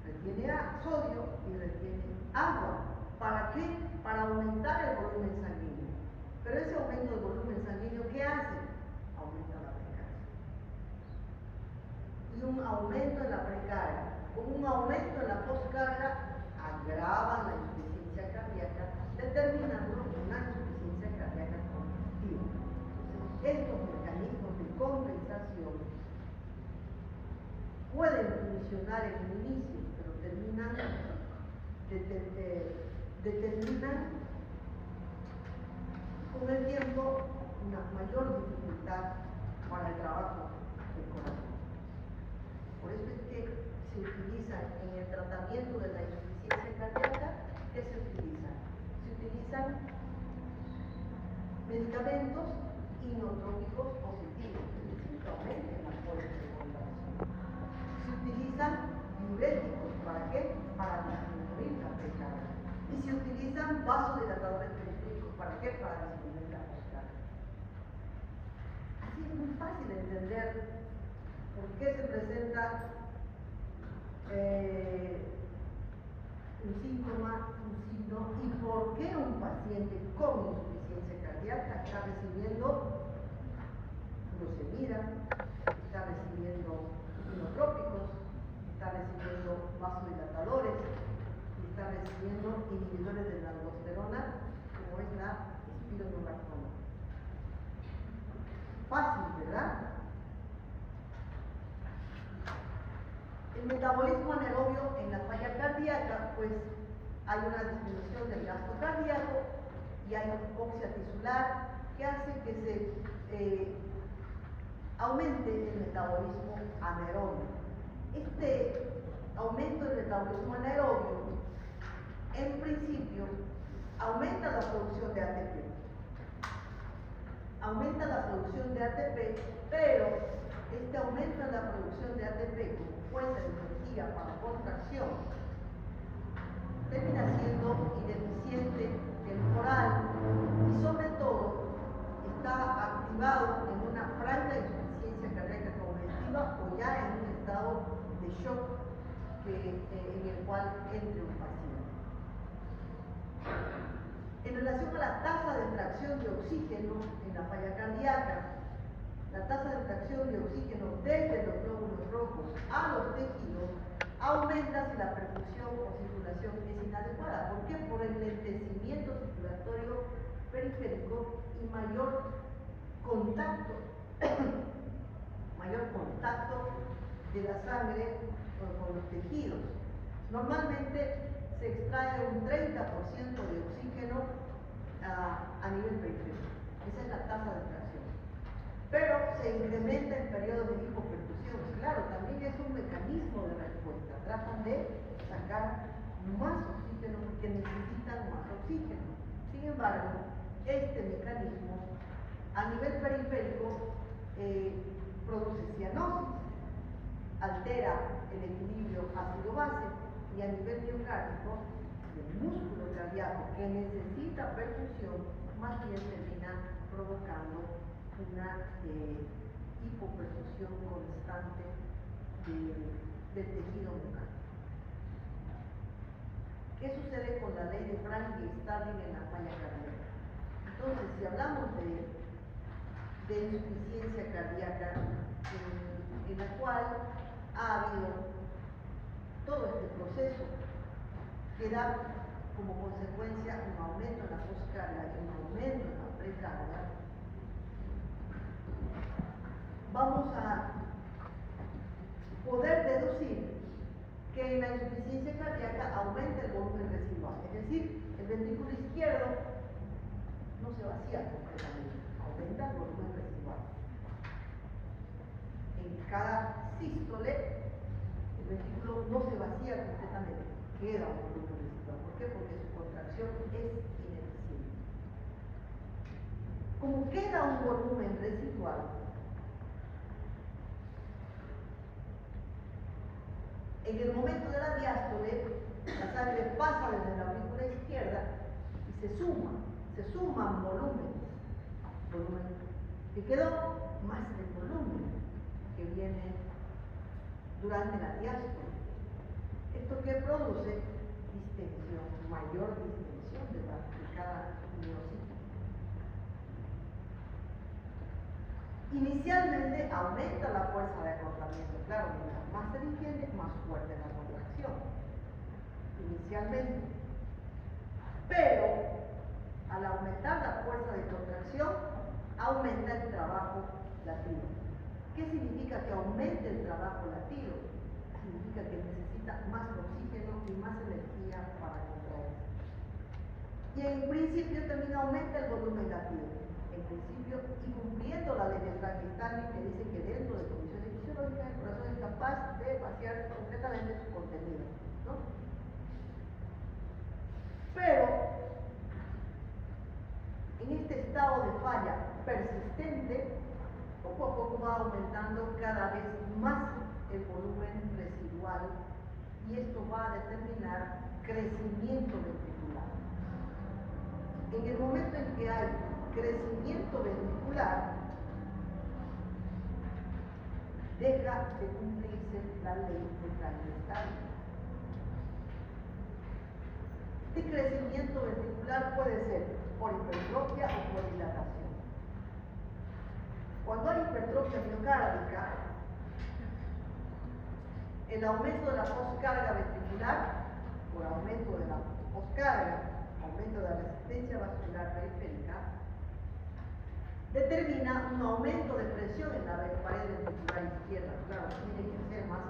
Retiene sodio y retiene agua. ¿Para qué? Para aumentar el volumen sanguíneo. Pero ese aumento del volumen sanguíneo, ¿qué hace? Aumenta la precarga. Y un aumento en la precarga, con un aumento en la postcarga, agrava la insuficiencia cardíaca, determinando una insuficiencia cardíaca congestiva. Entonces, estos mecanismos de compensación pueden funcionar en un inicio, pero determinan con el tiempo una mayor dificultad para el trabajo del corazón. Por eso es que se utiliza en el tratamiento de la insuficiencia cardíaca, ¿qué se utiliza? Se utilizan medicamentos inotrópicos positivos, es decir, que aumenten la fuerza de contracción. Se utilizan diuréticos, ¿para qué? Para disminuir la precarga. Y se utilizan vasodilatadores periféricos, ¿para qué? Para disminuir la postcarga. Así es muy fácil entender entender por qué se presenta un síntoma, un signo, y por qué un paciente con insuficiencia cardíaca está recibiendo glucemida, está recibiendo inotrópicos, está recibiendo vasodilatadores, está recibiendo inhibidores de la aldosterona, como es la espironolactona. Fácil, ¿verdad? El metabolismo anaerobio en la falla cardíaca, pues hay una disminución del gasto cardíaco y hay hipoxia tisular que hace que se aumente el metabolismo anaerobio. Este aumento del metabolismo anaerobio, en principio, aumenta la producción de ATP. Aumenta la producción de ATP, pero este aumento en la producción de ATP como fuente de energía para contracción termina siendo ineficiente, temporal y sobre todo está activado en una franca insuficiencia cardíaca congestiva o ya en un estado de shock en el cual entre un paciente. En relación a la tasa de extracción de oxígeno en la falla cardíaca, la tasa de extracción de oxígeno desde los glóbulos rojos a los tejidos aumenta si la perfusión o circulación es inadecuada. ¿Por qué? Por el lentecimiento circulatorio periférico y mayor contacto de la sangre con los tejidos. Normalmente se extrae un 30% de oxígeno a nivel periférico. Esa es la tasa de extracción. Pero se incrementa en periodos de hipoperfusión. Claro, también es un mecanismo de respuesta. Tratan de sacar más oxígeno porque necesitan más oxígeno. Sin embargo, este mecanismo a nivel periférico produce cianosis, altera el equilibrio ácido-base y a nivel miocárdico, el músculo cardíaco que necesita perfusión, más bien termina provocando una hipoperfusión constante del tejido miocárdico. ¿Qué sucede con la ley de Frank y Starling en la falla cardíaca? Entonces, si hablamos de insuficiencia cardíaca, en la cual ha habido todo este proceso que da como consecuencia un aumento en la poscarga y un aumento en la precarga, vamos a poder deducir que en la insuficiencia cardíaca aumenta el volumen residual, es decir, el ventrículo izquierdo no se vacía completamente, aumenta el volumen residual. En cada sístole, el ventrículo no se vacía completamente, queda un volumen residual. ¿Por qué? Porque su contracción es ineficiente. Como queda un volumen residual, en el momento de la diástole, la sangre pasa desde la aurícula izquierda y se suman volúmenes que quedó más el volumen que viene durante la diástole. Esto que produce distensión, mayor distensión de cada miocito. Inicialmente aumenta la fuerza de acortamiento, claro, mientras más se distiende, más fuerte la contracción, inicialmente. Pero, al aumentar la fuerza de contracción, aumenta el trabajo latido. ¿Qué significa que aumente el trabajo latido? Significa que necesita más oxígeno y más energía para contraerse. Y en principio también aumenta el volumen latido. En principio, y cumpliendo la ley de Frank y Starling, que dice que dentro de condiciones fisiológicas el corazón es capaz de vaciar completamente su contenido, ¿no? Pero en este estado de falla persistente, poco a poco va aumentando cada vez más el volumen residual y esto va a determinar crecimiento ventricular. En el momento en que hay crecimiento ventricular, deja de cumplirse la ley de transestancia. Este crecimiento ventricular puede ser por hipertrofia o por dilatación. Cuando hay hipertrofia miocárdica, el aumento de la poscarga ventricular, por aumento de la poscarga, aumento de la resistencia vascular periférica, determina un aumento de presión en la pared ventricular izquierda. Claro, tiene que hacer más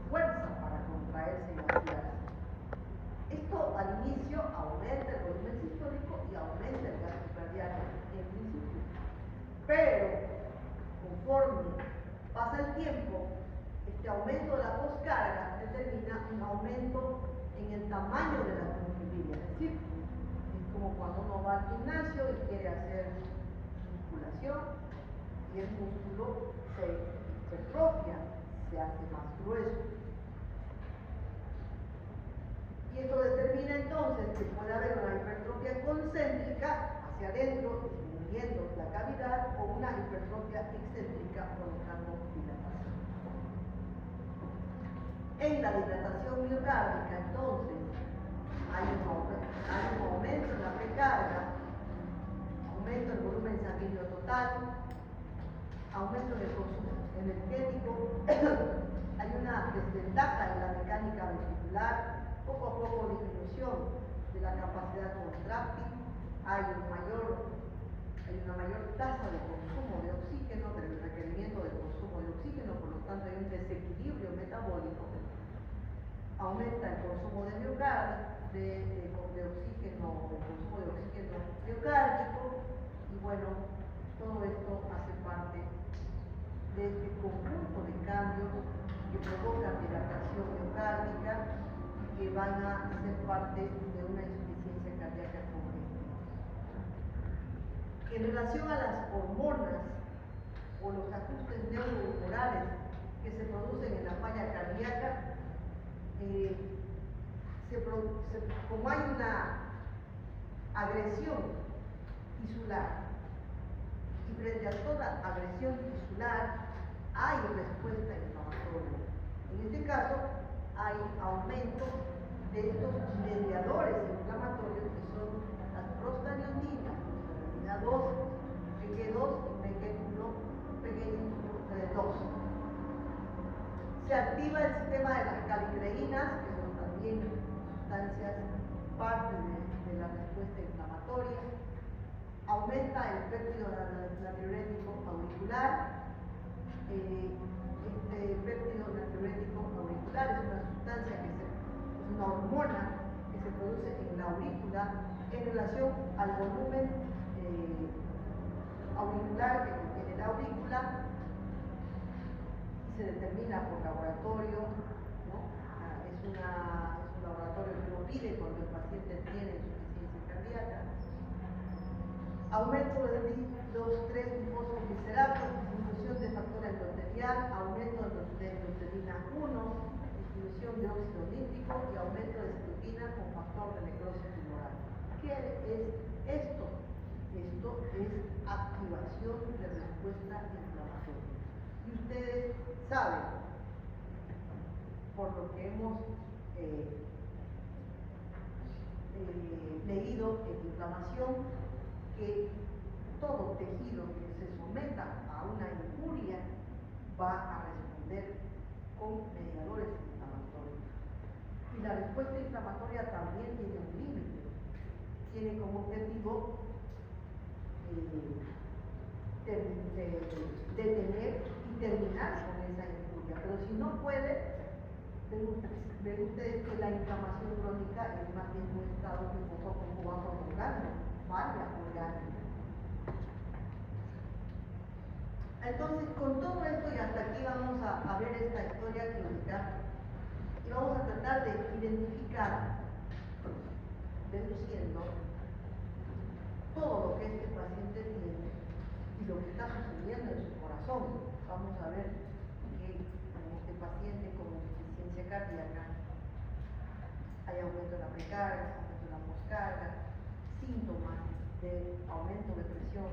fuerza para contraerse y vaciarse. Esto al inicio aumenta el volumen sistólico y aumenta el gasto cardíaco en principio. Pero, conforme pasa el tiempo, este aumento de la poscarga determina un aumento en el tamaño de la conjuntiva. Es decir, es como cuando uno va al gimnasio y quiere hacer musculación y el músculo se hipertrofia, se hace más grueso. Y esto determina entonces que puede haber una hipertrofia concéntrica hacia adentro, disminuyendo la cavidad, o una hipertrofia excéntrica provocando dilatación. En la dilatación miocárdica, entonces, hay un aumento en la precarga, aumento del volumen sanguíneo total, aumento del consumo energético, hay una desventaja en la mecánica ventricular, poco a poco disminución de la capacidad contráctil, hay una mayor tasa de consumo de oxígeno, del requerimiento de consumo de oxígeno, por lo tanto hay un desequilibrio metabólico, aumenta el consumo de miocardio, de oxígeno, el consumo de oxígeno miocárdico, y bueno, todo esto hace parte de este conjunto de cambios que provocan dilatación miocárdica, que van a ser parte de una insuficiencia cardíaca congestiva. En relación a las hormonas o los ajustes neurohumorales que se producen en la falla cardíaca, como hay una agresión tisular, y frente a toda agresión tisular hay respuesta inflamatoria. En este caso, hay aumento de estos mediadores inflamatorios que son las prostaglandinas, prostaglandina 2, PG2 y PG2. Se activa el sistema de las calicreínas, que son también sustancias parte de la respuesta inflamatoria. Aumenta el péptido natriurético auricular. Este péptido natriurético auricular es una sustancia es una hormona que se produce en la aurícula en relación al volumen auricular que contiene la aurícula, y se determina por laboratorio, ¿no? Es un laboratorio que lo pide cuando el paciente tiene insuficiencia cardíaca. Aumento del 2,3-glifosfosfiserato, disminución de factor endotelial, aumento de endothelina 1, disminución de óxido nítrico y aumento de citokina con factor de necrosis tumoral. ¿Qué es esto? Esto es activación de respuesta inflamatoria. Y ustedes saben, por lo que hemos leído en inflamación, que todo tejido que se someta a una injuria va a responder con mediadores inflamatorios. Y la respuesta inflamatoria también tiene un límite. Tiene como objetivo detener y terminar con esa injuria. Pero si no puede, ven ustedes que la inflamación crónica es más bien un estado que poco a poco va prolongando falla orgánica. Entonces, con todo esto, y hasta aquí vamos a ver esta historia clínica, y vamos a tratar de identificar, deduciendo, todo lo que este paciente tiene y lo que está sucediendo en su corazón. Vamos a ver que en este paciente con insuficiencia cardíaca hay aumento de la precarga, aumento de la poscarga, síntomas de aumento de presión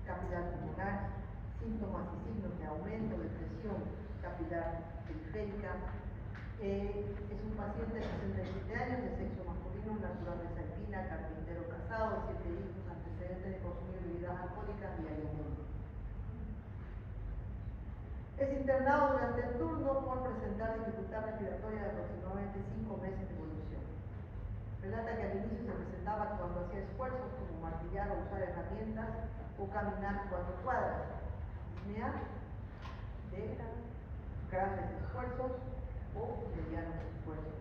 capilar pulmonar, síntomas y signos presión capilar periférica. Es un paciente de 67 años, de sexo masculino, natural de Salpina, carpintero casado, 7 hijos, antecedentes de consumir bebidas alcohólicas diariamente. Es internado durante el turno por presentar dificultad respiratoria de aproximadamente 5 meses de evolución. Relata que al inicio se presentaba cuando hacía esfuerzos como martillar o usar herramientas o caminar 4 cuadras. Disnea de grandes esfuerzos o medianos esfuerzos.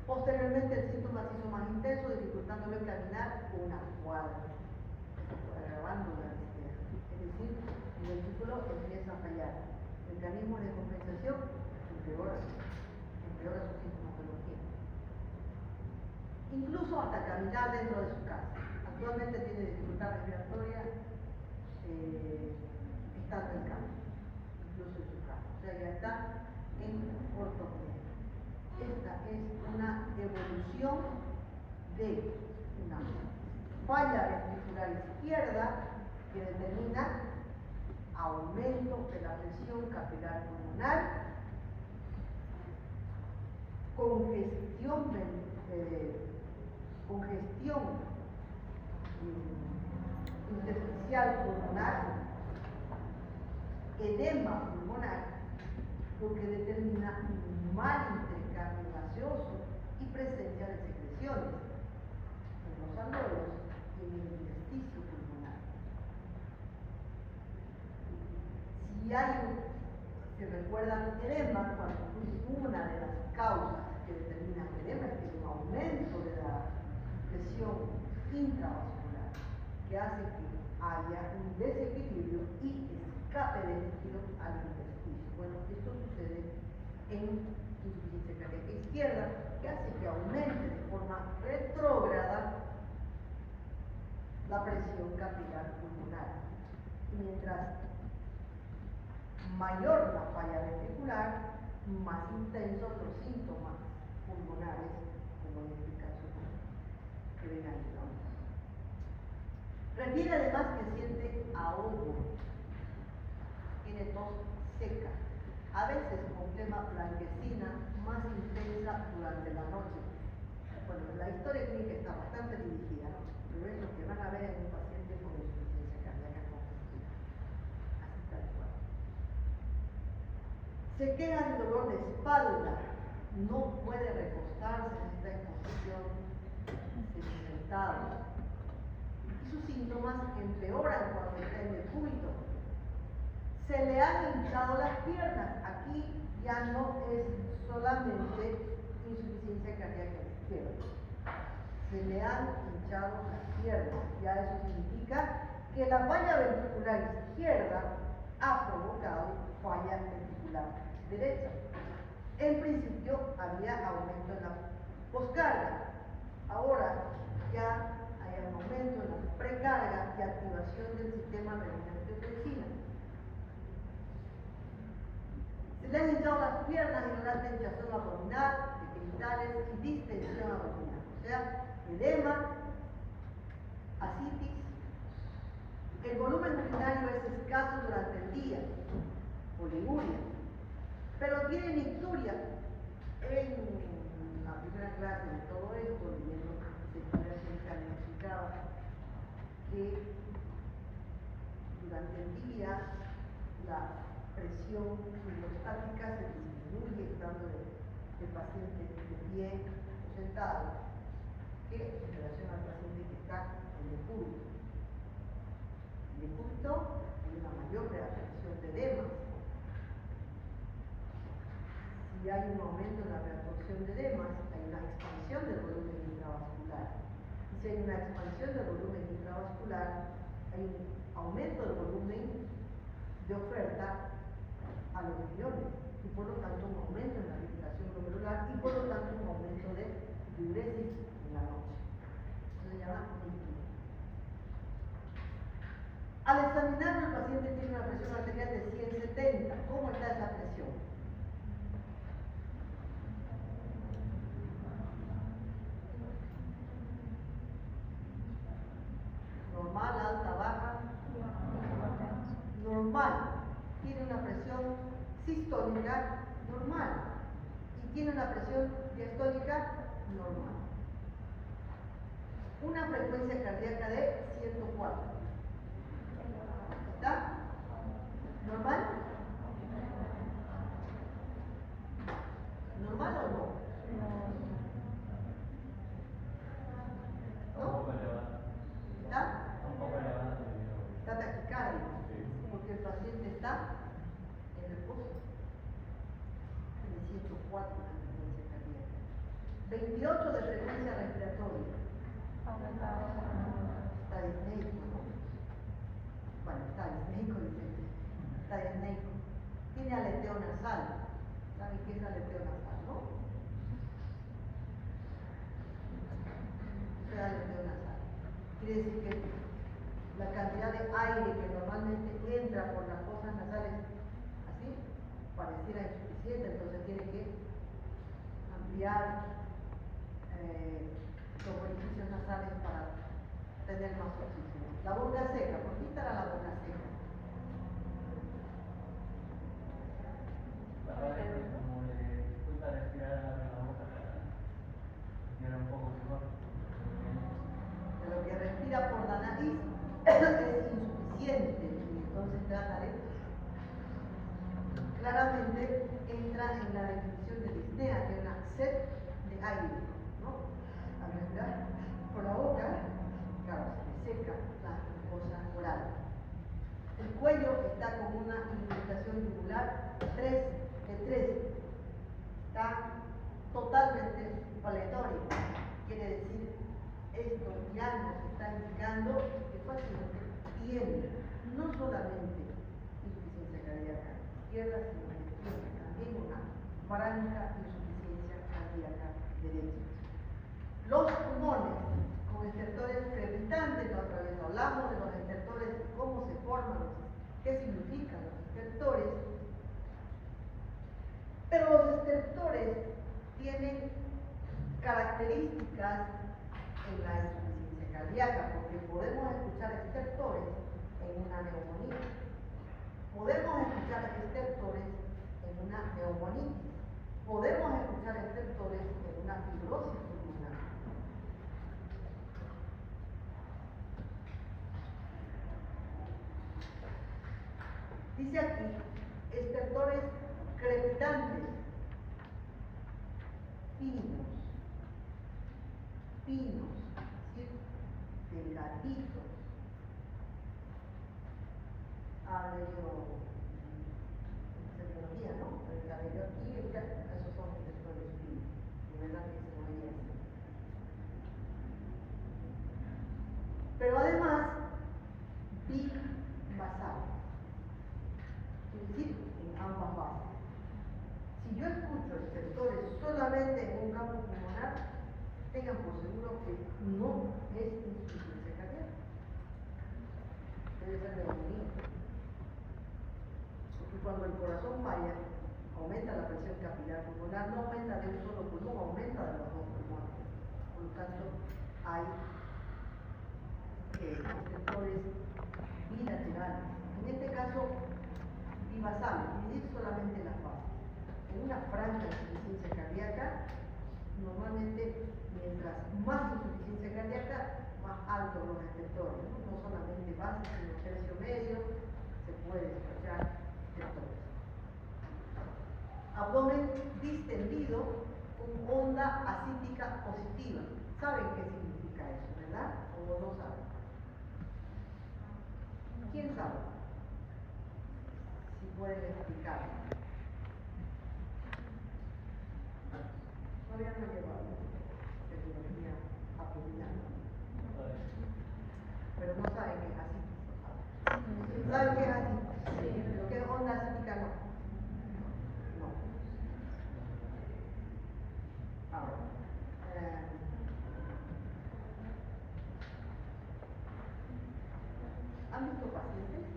Posteriormente el síntoma se hizo más intenso, dificultándole caminar 1 cuadra, agravando la disnea. Es decir, el ventrículo empieza a fallar. Mecanismos de compensación empeora sus sintomatología. Incluso hasta caminar dentro de su casa. Actualmente tiene dificultad respiratoria estando en casa, incluso en su casa. O sea, ya está en ortopedia. Esta es una evolución de una falla ventricular izquierda que determina aumento de la presión capilar pulmonar, congestión intersticial pulmonar, edema pulmonar, porque determina un mal intercambio gaseoso y presencia de secreciones en los alveolos y en el intersticio pulmonar. Si recuerdan edema, una de las causas que determina el edema es que es un aumento de la presión intravascular, que hace que haya un desequilibrio y escape de líquido al intersticio. Bueno, esto sucede en insuficiencia cardíaca izquierda, que hace que aumente de forma retrógrada la presión capilar pulmonar. Mientras mayor la falla ventricular, más intensos los síntomas pulmonares, como en este caso que ven ahí, ¿no? Refiere además que siente ahogo, tiene tos seca, a veces con flema blanquecina más intensa durante la noche. Bueno, la historia clínica está bastante dirigida, ¿no? Pero es lo que van a ver en un paciente con insuficiencia cardíaca congestiva. Así tal cual. Se queja de dolor de espalda, no puede recostarse, está en posición sentado. Y sus síntomas empeoran cuando está en el cúbito. Se le han hinchado las piernas. Aquí ya no es solamente insuficiencia cardíaca izquierda. Se le han hinchado las piernas. Ya eso significa que la falla ventricular izquierda ha provocado falla ventricular derecha. En principio había aumento en la poscarga. Ahora ya hay un aumento en la precarga y activación del sistema renina-angiotensina. Se le han hinchado las piernas y durante hinchazón abdominal, de genitales y distensión abdominal. O sea, edema, ascitis. El volumen urinario es escaso durante el día, oliguria, pero tiene nicturia. En la primera clase de todo esto, leyendo se explicaba que durante el día la presión hidrostática se disminuye estando el paciente de pie o sentado, que en relación al paciente que está en el decúbito. En el decúbito hay una mayor reabsorción de edemas. Si hay un aumento en la reabsorción de edemas, hay una expansión del volumen intravascular. Y si hay una expansión del volumen intravascular, hay un aumento del volumen de oferta a los riñones y por lo tanto un aumento en la irritación glomerular y por lo tanto un aumento de diuresis en la noche. Eso se llama ictus. Al examinarlo, el paciente tiene una presión arterial de 170. ¿Cómo está esa presión? Normal, alta, baja. Normal. tiene una presión sistólica normal y tiene una presión diastólica normal. Una frecuencia cardíaca de 104. ¿Está? ¿Normal? ¿Normal o no? ¿No? ¿Está? Está taquicárdico, porque el paciente está en reposo. En 104 de frecuencia cardíaca. 28 de frecuencia respiratoria. Está disneico, ¿no? Bueno, está disneico, dice. Está disneico. Tiene aleteo nasal. ¿Saben qué es aleteo nasal, no? Es aleteo nasal. Quiere decir que la cantidad de aire que normalmente entra por las fosas nasales, así, pareciera insuficiente, entonces tiene que ampliar los orificios nasales para tener más oxígeno. La boca seca, ¿por qué estará la boca seca? Como le dificulta respirar en la boca para respirar un poco mejor. De lo que respira por la nariz es insuficiente y entonces trata de claramente entra en la definición de disnea, que es una sed de aire, ¿no? Al respirar por la boca, claro, se seca la mucosa oral. El cuello está con una irritación yugular 3 de 3. Está totalmente paletórico. Quiere decir, esto ya nos está indicando que el paciente tiene no solamente insuficiencia cardíaca izquierda, sino que tiene también una franca insuficiencia cardíaca derecha. Los pulmones con estertores crepitantes, la otra vez hablamos de los estertores, cómo se forman, qué significan los estertores. Pero los estertores tienen características en la insuficiencia cardíaca, porque podemos escuchar estertores en una neumonía. Podemos escuchar estertores en una neumonitis. Podemos escuchar estertores en una fibrosis pulmonar. Dice aquí, estertores crepitantes, finos, ¿sí? Delgaditos. Adherio, semiología, ¿no? El adherio aquí, esos son estertores finos, de verdad que se oye así. Pero además, bibasal. Es decir, en ambas bases. Si yo escucho estertores solamente en un campo pulmonar, tengan por seguro que no es insuficiencia cardíaca. Debe ser neumonía. Porque cuando el corazón falla, aumenta la presión capilar pulmonar, no aumenta de un solo pulmón, aumenta de los dos pulmones. Por lo tanto, hay estertores bilaterales. En este caso, bibasales, es decir, solamente las bases. En una franca insuficiencia cardíaca, normalmente, mientras más insuficiencia cardíaca, más altos los estertores, no solamente bases, sino tercio medio, se puede escuchar estertores. Abdomen distendido con onda acítica positiva. ¿Saben qué significa eso, verdad? ¿O no saben? ¿Quién sabe? Si pueden explicar. Todavía no he llevado tecnología abdominal. Pero no saben qué es así. ¿Saben qué es así? Sí. Lo que es onda acítica no. No. Ahora. ¿Han visto pacientes?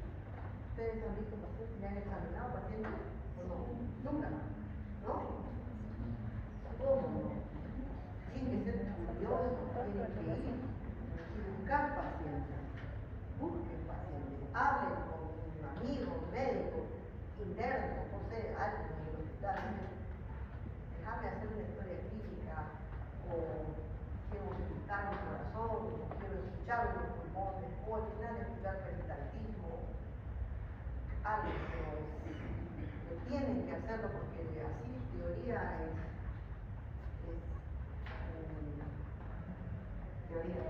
¿Ustedes han visto pacientes? ¿Me han examinado pacientes? ¿O no? Nunca. ¿No? ¿Cómo no? Tienen que ser curiosos, tienen que ir, buscar pacientes, busquen pacientes, hablen con un amigo, un médico, interno, no sé, algo en el hospital, déjame hacer una historia clínica, o quiero escuchar mi corazón, o quiero escuchar los pulmones, o al final escuchar peritalismo, algo, pero tienen que hacerlo porque así teoría es teoría.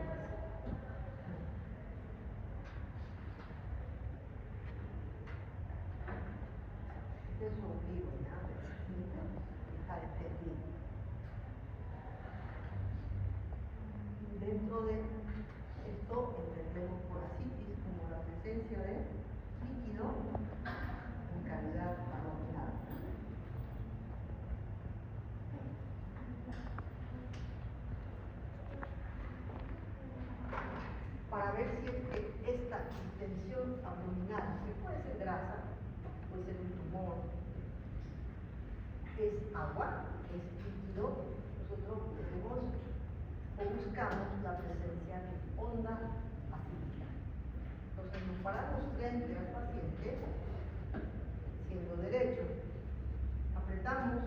Este es un libro, ¿no? Está entendido. Dentro de esto entendemos por asitis como la presencia de líquido en calidad abdominal. Para ver si es que esta distensión abdominal, que puede ser grasa, puede ser un tumor, es agua, es líquido, nosotros vemos o buscamos la presencia de onda acítica. Entonces nos paramos frente al paciente, siendo derecho, apretamos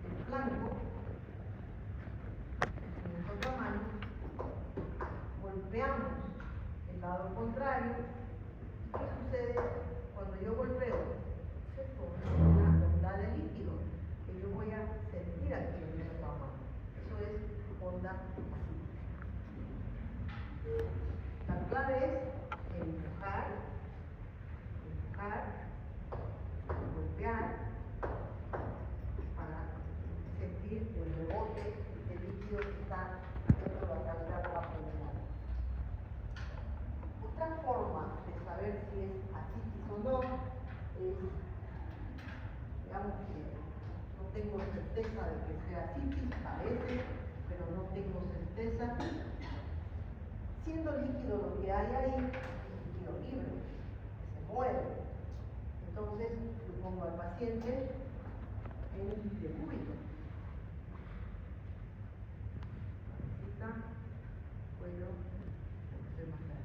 el flanco en la otra mano, golpeamos el lado contrario. ¿Qué sucede cuando yo golpeo? Se forma una onda de líquido que yo voy a sentir aquí en mi otra mano. Eso es onda acítica. La clave es empujar, golpear, para sentir el rebote del líquido que está dentro de la cavidad abdominal. Otra forma de saber si es asitis o no es, digamos que no tengo certeza de que sea asitis, parece, pero no tengo certeza. Siendo líquido lo que hay ahí es líquido libre, que se mueve. Entonces yo pongo al paciente en decúbito. Necesita cuello, hacer masaje.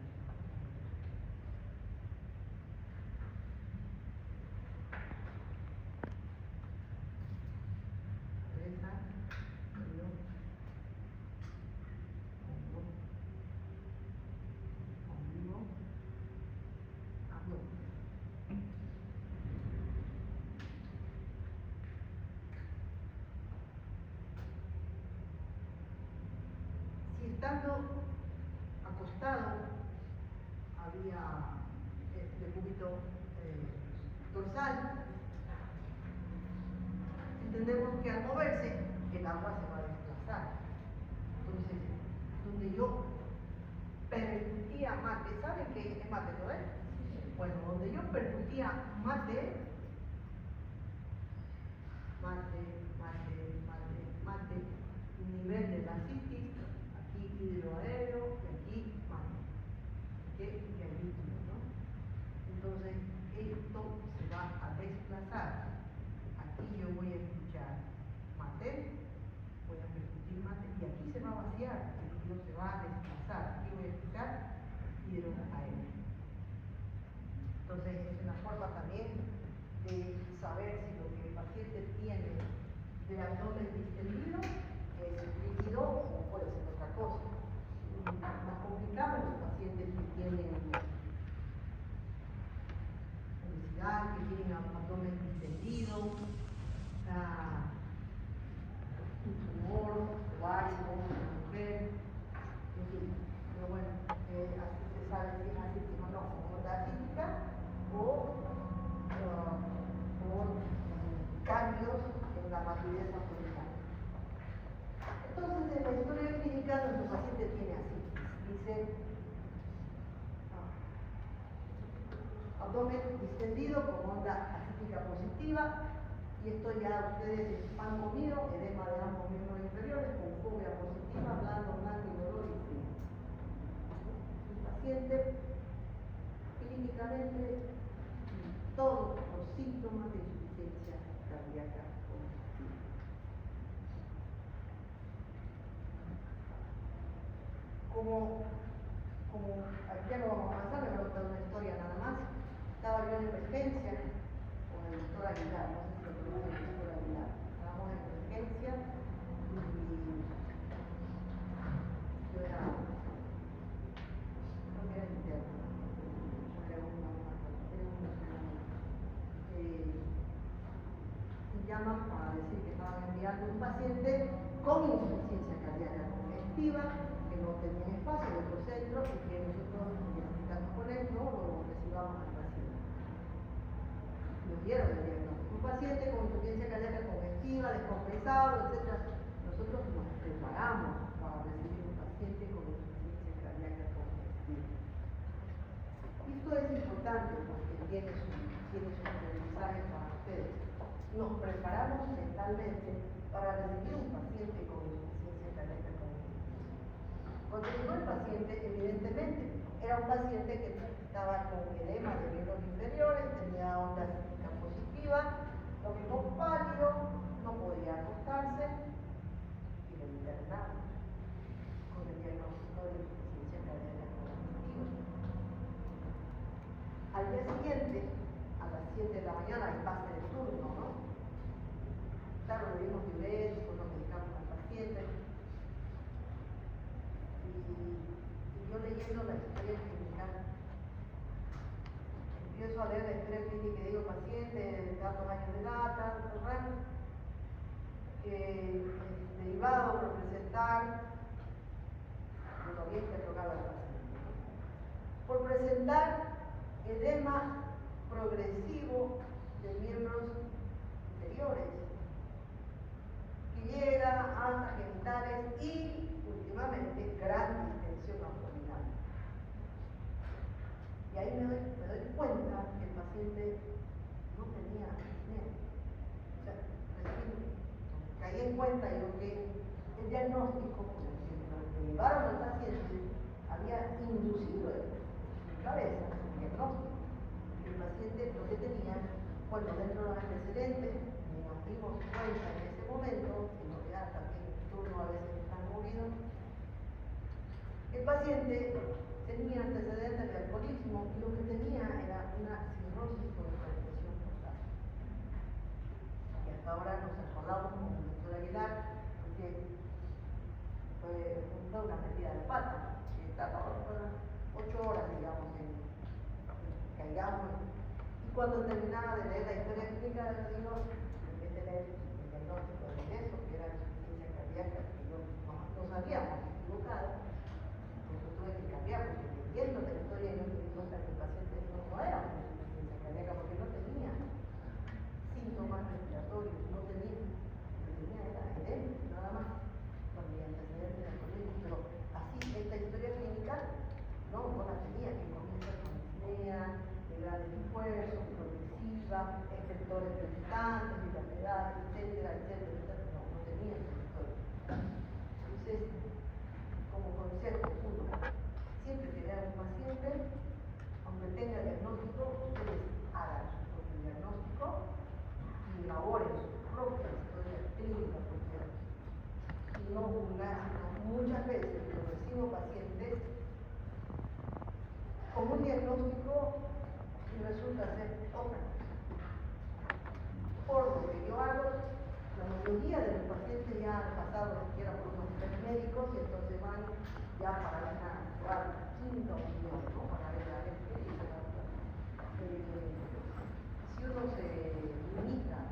Cabeza, cuello, hombro, ombligo, abdomen. Si estando acostado había decúbito dorsal, entendemos que al moverse el agua se va a desplazar. Entonces, donde yo percutía mate, ¿saben qué es mate, no es? Bueno, donde yo percutía mate, nivel de la citis, aquí hidroaéreo y aquí mate, que es líquido, ¿no? Entonces, esto se va a desplazar. Aquí yo voy a escuchar mate, voy a percutir mate, y aquí se va a vaciar, el líquido se va a desplazar. Aquí voy a escuchar hidroaéreo. Entonces, es una forma también de saber si lo que el paciente tiene de abdomen distendido es líquido o puede ser otra cosa. Más complicado los pacientes que tienen obesidad, que tienen abdomen distendido, un tumor o algo en la mujer, en fin. Pero bueno, así se sabe si es asítica o no, como onda acítica o por cambios en la matriz abdominal. Entonces, en la historia clínica, nuestro paciente tiene asitis. Dice abdomen distendido con onda acítica positiva, y esto ya ustedes han comido, edema de ambos miembros inferiores, con fobia positiva, blando, y dolor y frío. El paciente clínicamente todos los síntomas de insuficiencia cardíaca congestiva. Como aquí ya lo vamos a avanzar, le voy a contar una historia nada más. Estaba yo en emergencia. emergencia con el doctor Aguilar, no sé si lo conoce el doctor Aguilar. Estábamos en emergencia y yo era, creo que era interno, era y llaman para decir que estaban enviando un paciente con insuficiencia cardíaca congestiva, que no tenía espacio en otro centro y que nosotros necesitamos con él, no lo recibamos al paciente. Nos dieron el diagnóstico. Un paciente con insuficiencia cardíaca congestiva, descompensado, etc. Nosotros nos preparamos para recibir un paciente con insuficiencia cardíaca congestiva. Y esto es importante porque tiene su aprendizaje para ustedes. Nos preparamos mentalmente para recibir un paciente con insuficiencia cardíaca congestiva. Cuando llegó el paciente, evidentemente, era un paciente que estaba con edema de miembros inferiores, tenía onda cíclica positiva, lo vimos pálido, no podía acostarse y lo internamos con el diagnóstico de insuficiencia cardíaca congestiva. Al día siguiente, a las 7 de la mañana, el pase de turno, ¿no? Claro, le dimos diuréticos, nos medicamos al paciente. Y yo leyendo la historia clínica, empiezo a leer la historia clínica y digo, paciente, tantos años de edad, tantos años, derivado por presentar, lo había interrogado al paciente, por presentar edema progresivo de miembros inferiores, que llega hasta genitales y últimamente gran distensión abdominal. Y ahí me doy cuenta que el paciente no tenía apnea. O sea, recién caí en cuenta yo que el diagnóstico, lo que llevaron al paciente, había inducido en su cabeza el diagnóstico. El paciente lo que tenía, bueno, dentro de los antecedentes, nos dimos cuenta en ese momento, y no ya también el turno a veces están movidos, el paciente tenía antecedentes de alcoholismo y lo que tenía era una cirrosis por hipertensión portal. Y hasta ahora nos acordamos con el doctor Aguilar, porque fue una metida de pata, que tardó 8 horas, digamos, en caigamos. Y cuando terminaba de leer la historia clínica, le digo, en vez de leer el diagnóstico de eso, que era insuficiencia cardíaca, que yo no sabíamos equivocado, entonces tuve que cambiar, porque leyendo la historia yo me di cuenta que el paciente no era una insuficiencia cardíaca, porque no tenía síntomas respiratorios, no tenía, lo que tenía era edema, nada más, con mi antecedente de alcoholismo, pero así, esta historia clínica, no la tenía, que comienza con apnea, de grandes esfuerzos, progresiva, efectores pensantes, bilaterales, etcétera, etcétera, etcétera. No tenía esa historia. Entonces, como consejo, uno, siempre que vean un paciente, aunque tenga diagnóstico, ustedes hagan su propio diagnóstico y elaboren su propia historia clínica, porque no muchas veces yo recibo pacientes con un diagnóstico y resulta ser otra cosa. Por lo que yo hago, la mayoría de los pacientes ya han pasado siquiera por unos 3 médicos y entonces van ya para una quinta opinión, ¿no? Para ver a ver qué dice la doctora. Si uno se limita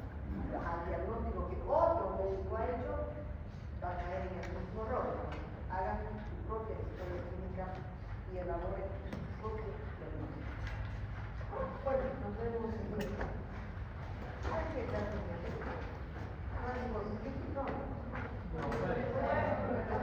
al diagnóstico que otro médico ha hecho, va a caer en el mismo error. Hagan su propia historia clínica y elaboren